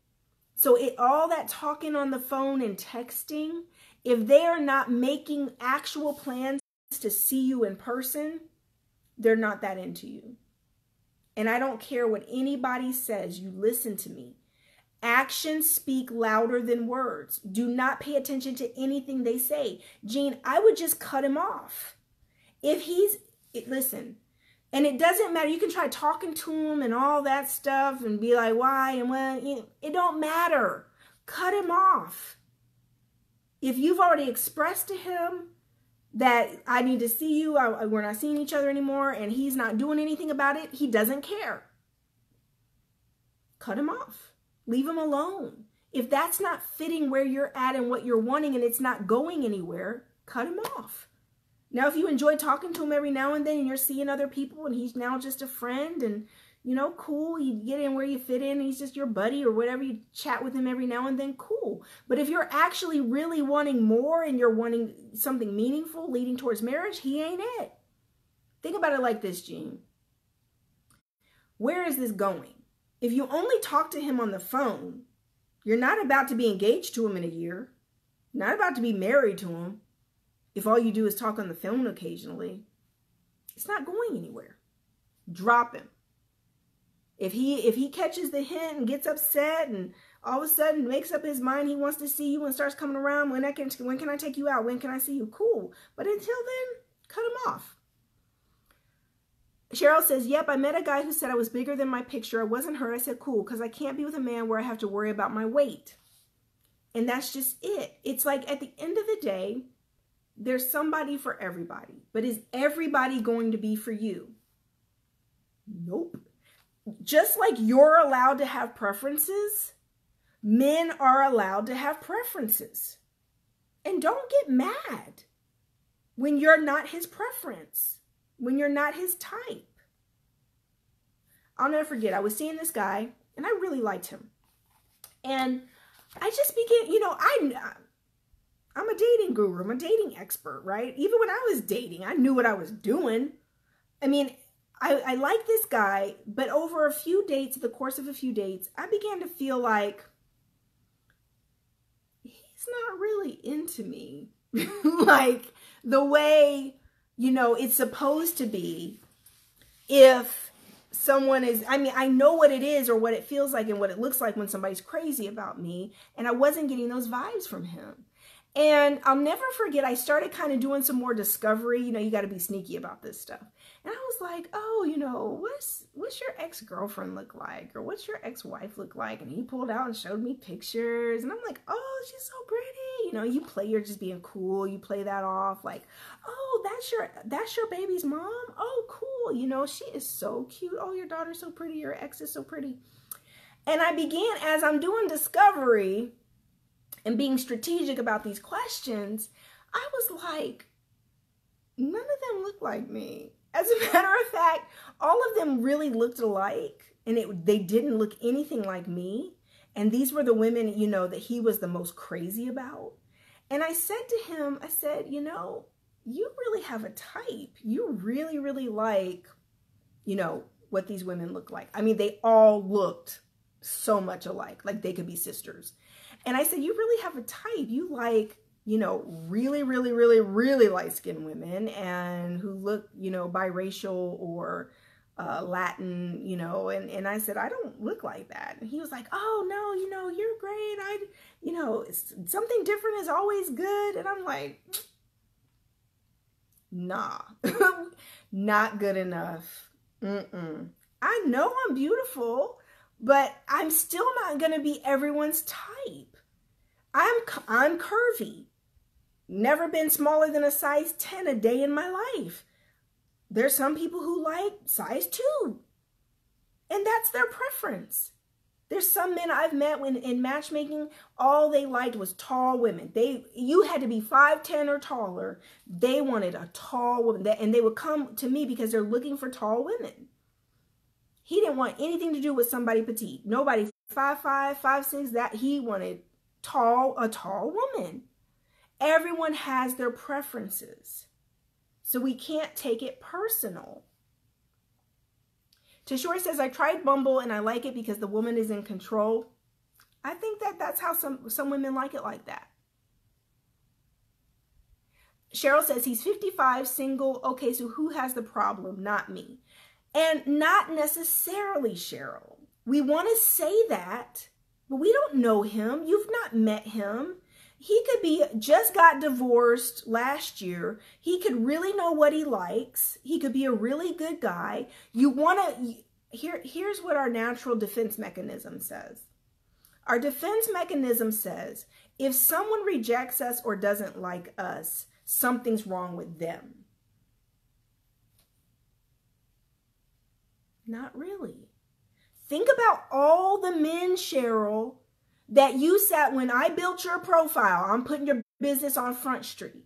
So all that talking on the phone and texting, if they are not making actual plans to see you in person, they're not that into you. And I don't care what anybody says, you listen to me. Actions speak louder than words. Do not pay attention to anything they say. Jean, I would just cut him off. Listen, and it doesn't matter. You can try talking to him and all that stuff and be like, why? And when, it don't matter. Cut him off. If you've already expressed to him that I need to see you, we're not seeing each other anymore, and he's not doing anything about it, he doesn't care. Cut him off. Leave him alone. If that's not fitting where you're at and what you're wanting and it's not going anywhere, cut him off. Now, if you enjoy talking to him every now and then and you're seeing other people and he's now just a friend and, you know, cool, you get in where you fit in, he's just your buddy or whatever, you chat with him every now and then, cool. But if you're actually really wanting more and you're wanting something meaningful leading towards marriage, he ain't it. Think about it like this, Jean. Where is this going? If you only talk to him on the phone, you're not about to be engaged to him in a year, not about to be married to him. If all you do is talk on the phone occasionally, it's not going anywhere. Drop him. If he catches the hint and gets upset and all of a sudden makes up his mind he wants to see you and starts coming around, when can I take you out? When can I see you? Cool. But until then, cut him off. Cheryl says, yep, I met a guy who said I was bigger than my picture. I wasn't her. I said, cool, because I can't be with a man where I have to worry about my weight. And that's just it. It's like at the end of the day, there's somebody for everybody. But is everybody going to be for you? Nope. Just like you're allowed to have preferences, men are allowed to have preferences. And don't get mad when you're not his preference, when you're not his type. I'll never forget, I was seeing this guy and I really liked him. And I just began, you know, I'm a dating guru. I'm a dating expert, right? Even when I was dating, I knew what I was doing. I mean, I like this guy, but over a few dates, the course of a few dates, I began to feel like he's not really into me. Like the way, you know, it's supposed to be if someone is, I mean, I know what it is or what it feels like and what it looks like when somebody's crazy about me. And I wasn't getting those vibes from him. And I'll never forget, I started kind of doing some more discovery. You know, you got to be sneaky about this stuff. And I was like, oh, you know, what's your ex-girlfriend look like? Or what's your ex-wife look like? And he pulled out and showed me pictures. And I'm like, oh, she's so pretty. You know, you play, you're just being cool. You play that off like, oh, that's your baby's mom? Oh, cool. You know, she is so cute. Oh, your daughter's so pretty. Your ex is so pretty. And I began, as I'm doing discovery and being strategic about these questions, I was like, none of them look like me. As a matter of fact, all of them really looked alike, and they didn't look anything like me. And these were the women, you know, that he was the most crazy about. And I said to him, I said, you know, you really have a type. You really, really like, you know, what these women look like. I mean, they all looked so much alike, like they could be sisters. And I said, you really have a type. You like, you know, really, really, really, really light-skinned women and who look, you know, biracial or Latin, you know, and I said, I don't look like that. And he was like, oh, no, you know, you're great. You know, something different is always good. And I'm like, nah, not good enough. I know I'm beautiful, but I'm still not going to be everyone's type. I'm curvy. Never been smaller than a size 10 a day in my life. There's some people who like size 2. And that's their preference. There's some men I've met when in matchmaking, all they liked was tall women. You had to be 5'10" or taller. They wanted a tall woman. And they would come to me because they're looking for tall women. He didn't want anything to do with somebody petite. Nobody 5'5", 5'6", that he wanted a tall woman. Everyone has their preferences. So we can't take it personal. Tashore says, I tried Bumble and I like it because the woman is in control. I think that's how some women like it like that. Cheryl says, he's 55, single. Okay, so who has the problem? Not me. And not necessarily, Cheryl. We want to say that, but we don't know him. You've not met him. He could be just got divorced last year. He could really know what he likes. He could be a really good guy. You want to, here's what our natural defense mechanism says. Our defense mechanism says, if someone rejects us or doesn't like us, something's wrong with them. Not really. Think about all the men, Cheryl, that you sat when I built your profile. I'm putting your business on Front Street.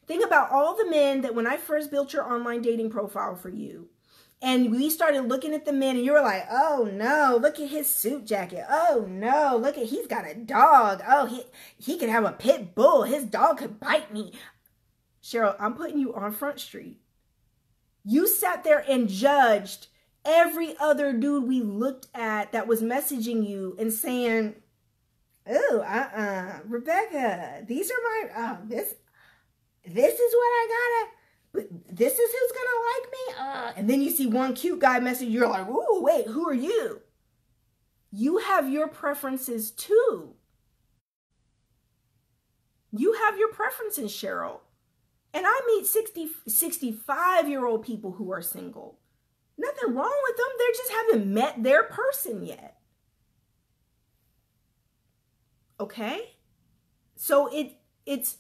Think about all the men that when I first built your online dating profile for you, and we started looking at the men, and you were like, oh no, look at his suit jacket. Oh no, look at, he's got a dog. Oh, he could have a pit bull. His dog could bite me. Cheryl, I'm putting you on Front Street. You sat there and judged every other dude we looked at that was messaging you and saying, oh, Rebecca, these are my, this is what I gotta, but this is who's gonna like me. And then you see one cute guy message, you're like, ooh, wait, who are you? You have your preferences too. You have your preferences, Cheryl. And I meet 65-year-old people who are single. Nothing wrong with them. They just haven't met their person yet. Okay? So it's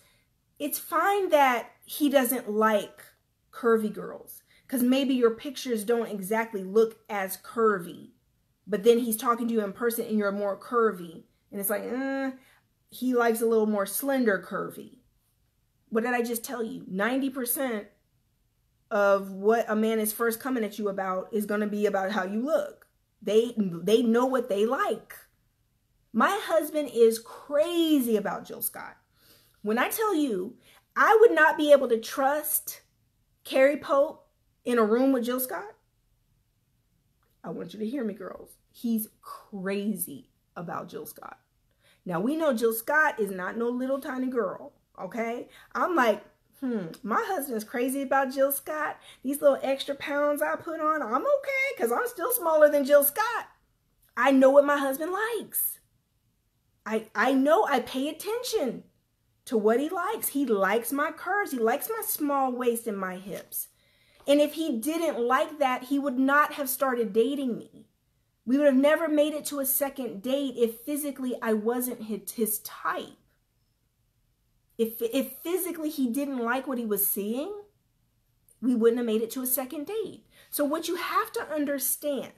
fine that he doesn't like curvy girls, because maybe your pictures don't exactly look as curvy, but then he's talking to you in person and you're more curvy. And it's like, he likes a little more slender curvy. What did I just tell you? 90% of what a man is first coming at you about is going to be about how you look. They know what they like. My husband is crazy about Jill Scott. When I tell you, I would not be able to trust Carrie Pope in a room with Jill Scott. I want you to hear me, girls. He's crazy about Jill Scott. Now, we know Jill Scott is not no little tiny girl, okay? I'm like, my husband's crazy about Jill Scott. These little extra pounds I put on, I'm okay, because I'm still smaller than Jill Scott. I know what my husband likes. I know, I pay attention to what he likes. He likes my curves. He likes my small waist and my hips. And if he didn't like that, he would not have started dating me. We would have never made it to a second date if physically I wasn't his type. If physically he didn't like what he was seeing, we wouldn't have made it to a second date. So what you have to understand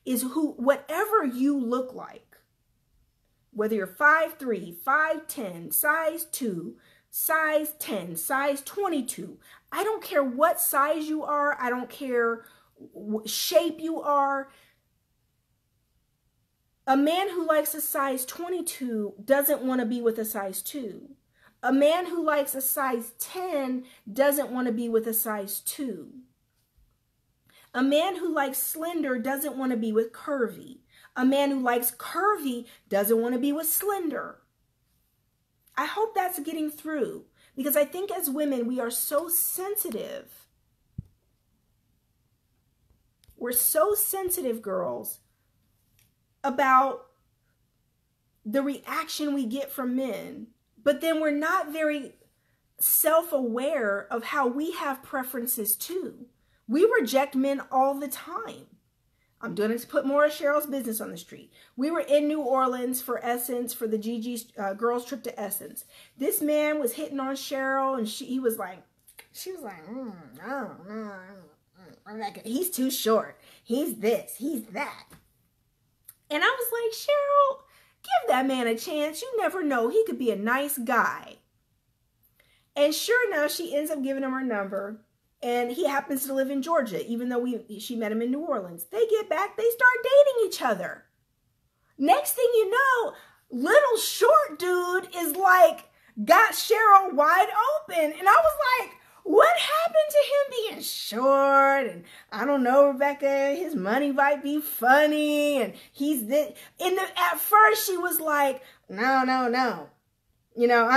is whatever you look like, whether you're 5'3", 5'10", size 2, size 10, size 22, I don't care what size you are. I don't care what shape you are. A man who likes a size 22 doesn't want to be with a size 2. A man who likes a size 10 doesn't want to be with a size 2. A man who likes slender doesn't want to be with curvy. A man who likes curvy doesn't want to be with slender. I hope that's getting through, because I think as women, we are so sensitive. We're so sensitive, girls, about the reaction we get from men, but then we're not very self-aware of how we have preferences too. We reject men all the time. I'm going to put more of Cheryl's business on the street. We were in New Orleans for Essence, for the Gigi's girls trip to Essence. This man was hitting on Cheryl, and she was like, I don't know. He's too short. He's this, he's that. And I was like, Cheryl, give that man a chance. You never know. He could be a nice guy. And sure enough, she ends up giving him her number. And he happens to live in Georgia, even though she met him in New Orleans. They get back, they start dating each other. Next thing you know, little short dude is like, got Cheryl wide open. And I was like, what happened to him being short? And I don't know, Rebecca, his money might be funny. And he's this. At first she was like, no. You know,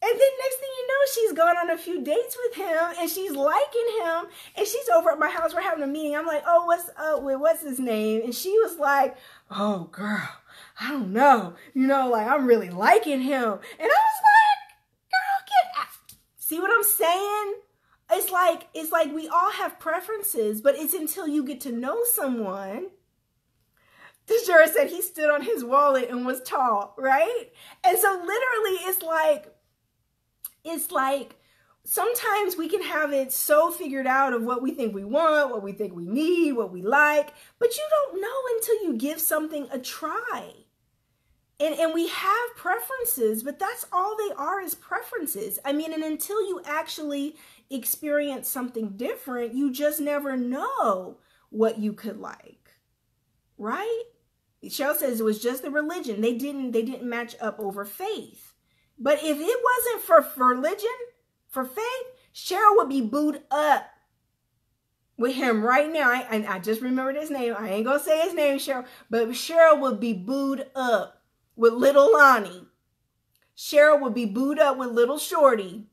And then next thing you know, she's gone on a few dates with him and she's liking him. And she's over at my house. We're having a meeting. I'm like, oh, what's up with, what's his name? And she was like, oh, girl, I don't know. You know, like, I'm really liking him. And I was like, girl, get out. See what I'm saying? It's like we all have preferences, but it's until you get to know someone. Tashura said he stood on his wallet and was tall, right? And so literally it's like sometimes we can have it so figured out of what we think we want, what we think we need, what we like, but you don't know until you give something a try. And we have preferences, but that's all they are, is preferences. I mean, and until you actually experience something different, you just never know what you could like, right? Cheryl says it was just the religion. They didn't match up over faith. But if it wasn't for religion, for faith, Cheryl would be booed up with him right now. I just remembered his name. I ain't gonna say his name, Cheryl, but Cheryl would be booed up with little Lonnie. Cheryl would be booed up with little Shorty.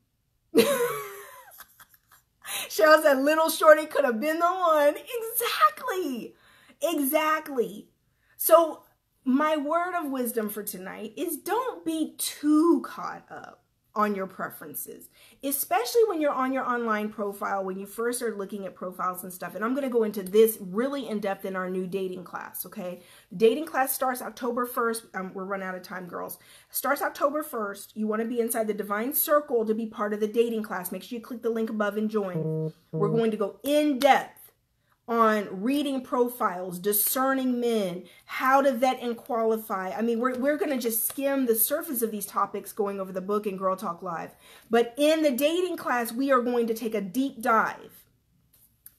Cheryl said little Shorty could have been the one. Exactly. Exactly. So my word of wisdom for tonight is don't be too caught up on your preferences, especially when you're on your online profile, when you first are looking at profiles and stuff. And I'm going to go into this really in depth in our new dating class. Okay. The dating class starts October 1st. We're running out of time, girls. Starts October 1st. You want to be inside the Divine Circle to be part of the dating class. Make sure you click the link above and join. We're going to go in depth on reading profiles, discerning men, how to vet and qualify. I mean, we're going to just skim the surface of these topics going over the book in Girl Talk Live. But in the dating class, we are going to take a deep dive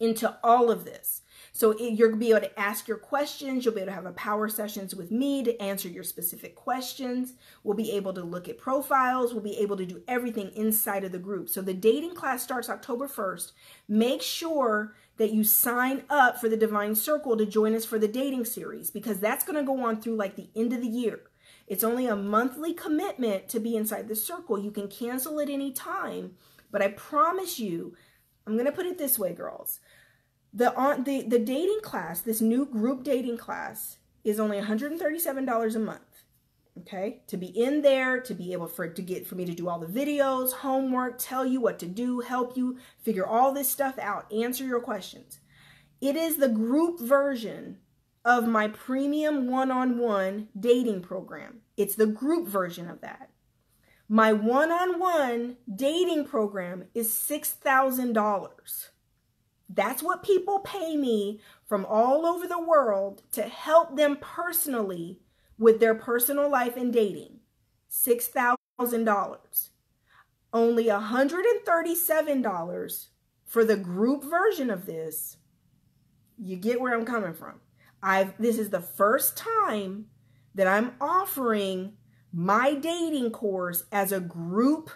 into all of this. So you're going to be able to ask your questions. You'll be able to have a power sessions with me to answer your specific questions. We'll be able to look at profiles. We'll be able to do everything inside of the group. So the dating class starts October 1st. Make sure that you sign up for the Divine Circle to join us for the dating series, because that's going to go on through like the end of the year. It's only a monthly commitment to be inside the circle. You can cancel at any time, but I promise you, I'm going to put it this way, girls. The dating class, this new group dating class, is only $137 a month. Okay, to be in there, to be able for me to do all the videos, homework, tell you what to do, help you figure all this stuff out, answer your questions. It is the group version of my premium one-on-one dating program. It's the group version of that. My one-on-one dating program is $6,000. That's what people pay me from all over the world to help them personally with their personal life and dating. $6,000. Only $137 for the group version of this. You get where I'm coming from. This is the first time that I'm offering my dating course as a group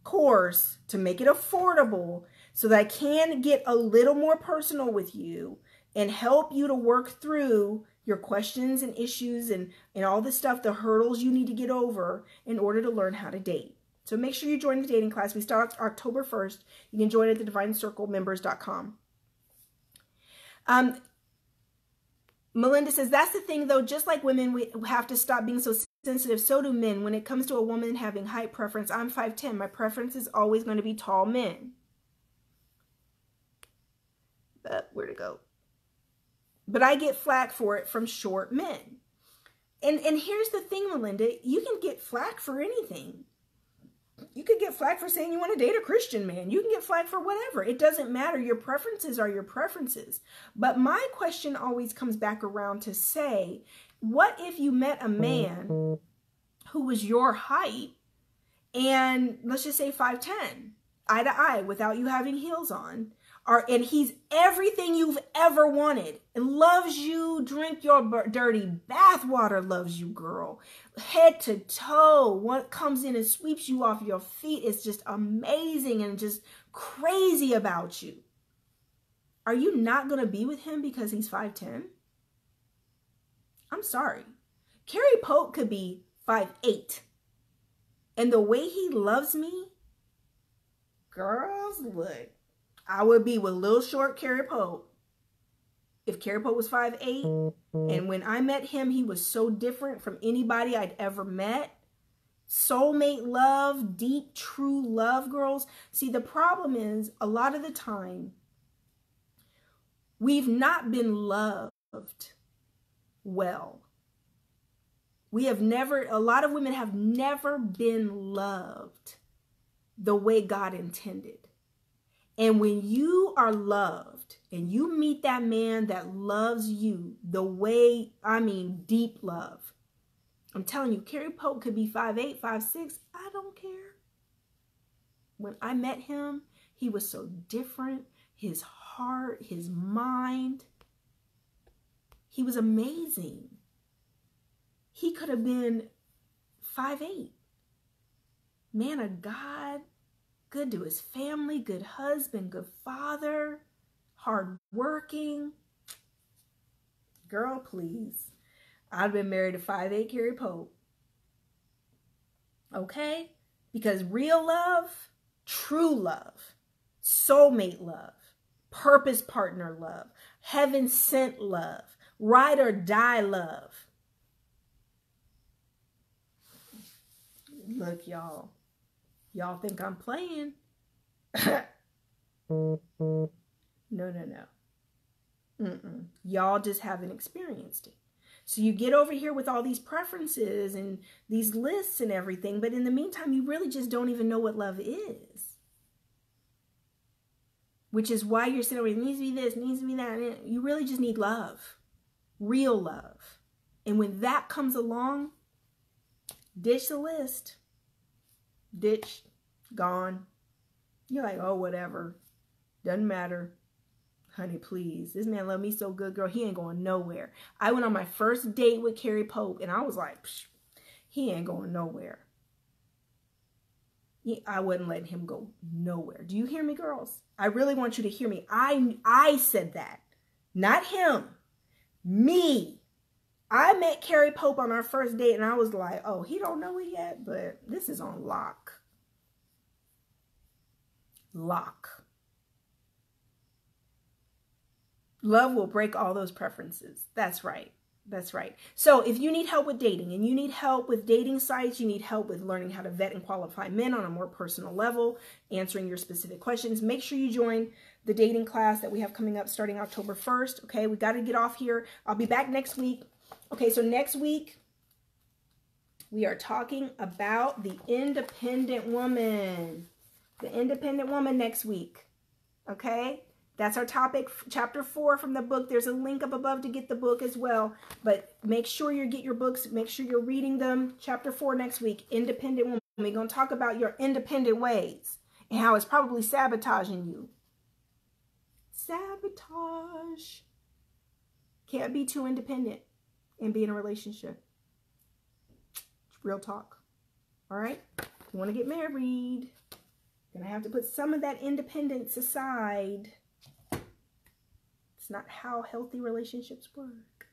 course to make it affordable, so that I can get a little more personal with you and help you to work through your questions and issues and all the stuff, the hurdles you need to get over in order to learn how to date. So make sure you join the dating class. We start October 1st. You can join at the divinecirclemembers.com. Melinda says, that's the thing though, just like women, we have to stop being so sensitive, so do men. When it comes to a woman having height preference, I'm 5'10". My preference is always going to be tall men. Where'd it go? But I get flack for it from short men. And here's the thing, Melinda, you can get flack for anything. You could get flack for saying you want to date a Christian man. You can get flack for whatever. It doesn't matter. Your preferences are your preferences. But my question always comes back around to say, what if you met a man who was your height and let's just say 5'10", eye to eye, without you having heels on, and he's everything you've ever wanted and loves you, drink your dirty bathwater, loves you, girl, head to toe, what comes in and sweeps you off your feet is just amazing and just crazy about you. Are you not going to be with him because he's 5'10"? I'm sorry. Carrie Pope could be 5'8", and the way he loves me, girls, look, I would be with little short Carrie Pope if Carrie Pope was 5'8". And when I met him, he was so different from anybody I'd ever met. Soulmate love, deep, true love, girls. See, the problem is a lot of the time, we've not been loved well. A lot of women have never been loved the way God intended. And when you are loved and you meet that man that loves you the way, I mean, deep love. I'm telling you, Cary Pope could be 5'8", 5'6". I don't care. When I met him, he was so different. His heart, his mind. He was amazing. He could have been 5'8". Man of God. Good to his family, good husband, good father, hardworking. Girl, please. I've been married to 5'8" Cary Pope. Okay? Because real love, true love, soulmate love, purpose partner love, heaven sent love, ride or die love. Look, y'all. Y'all think I'm playing? No. Y'all just haven't experienced it. So you get over here with all these preferences and these lists and everything, but in the meantime, you really just don't even know what love is. Which is why you're sitting over, it needs to be this, needs to be that. You really just need love. Real love. And when that comes along, ditch the list. Ditch, gone. You're like, oh, whatever. Doesn't matter. Honey, please. This man loved me so good, girl. He ain't going nowhere. I went on my first date with Cary Pope, and I was like, psh, he ain't going nowhere. I wouldn't let him go nowhere. Do you hear me, girls? I really want you to hear me. I said that. Not him. Me. I met Cary Pope on our first date, and I was like, oh, he don't know it yet, but this is on lock. Lock. Love will break all those preferences. That's right. That's right. So if you need help with dating and you need help with dating sites, you need help with learning how to vet and qualify men on a more personal level, answering your specific questions, make sure you join the dating class that we have coming up starting October 1st. Okay, we got to get off here. I'll be back next week. Okay, so next week, we are talking about the independent woman. The independent woman next week. Okay? That's our topic, chapter 4 from the book. There's a link up above to get the book as well. But make sure you get your books. Make sure you're reading them. Chapter 4 next week, independent woman. We're going to talk about your independent ways and how it's probably sabotaging you. Sabotage. Can't be too independent and be in a relationship. Real talk. All right? If you want to get married, you're going to have to put some of that independence aside. It's not how healthy relationships work.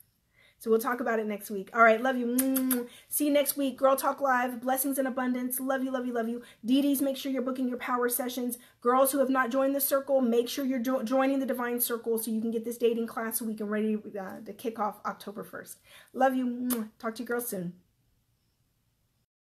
So we'll talk about it next week. All right. Love you. See you next week. Girl Talk Live. Blessings and abundance. Love you, love you, love you. DDs, make sure you're booking your power sessions. Girls who have not joined the circle, make sure you're joining the Divine Circle so you can get this dating class so we can ready to kick off October 1st. Love you. Talk to you girls soon.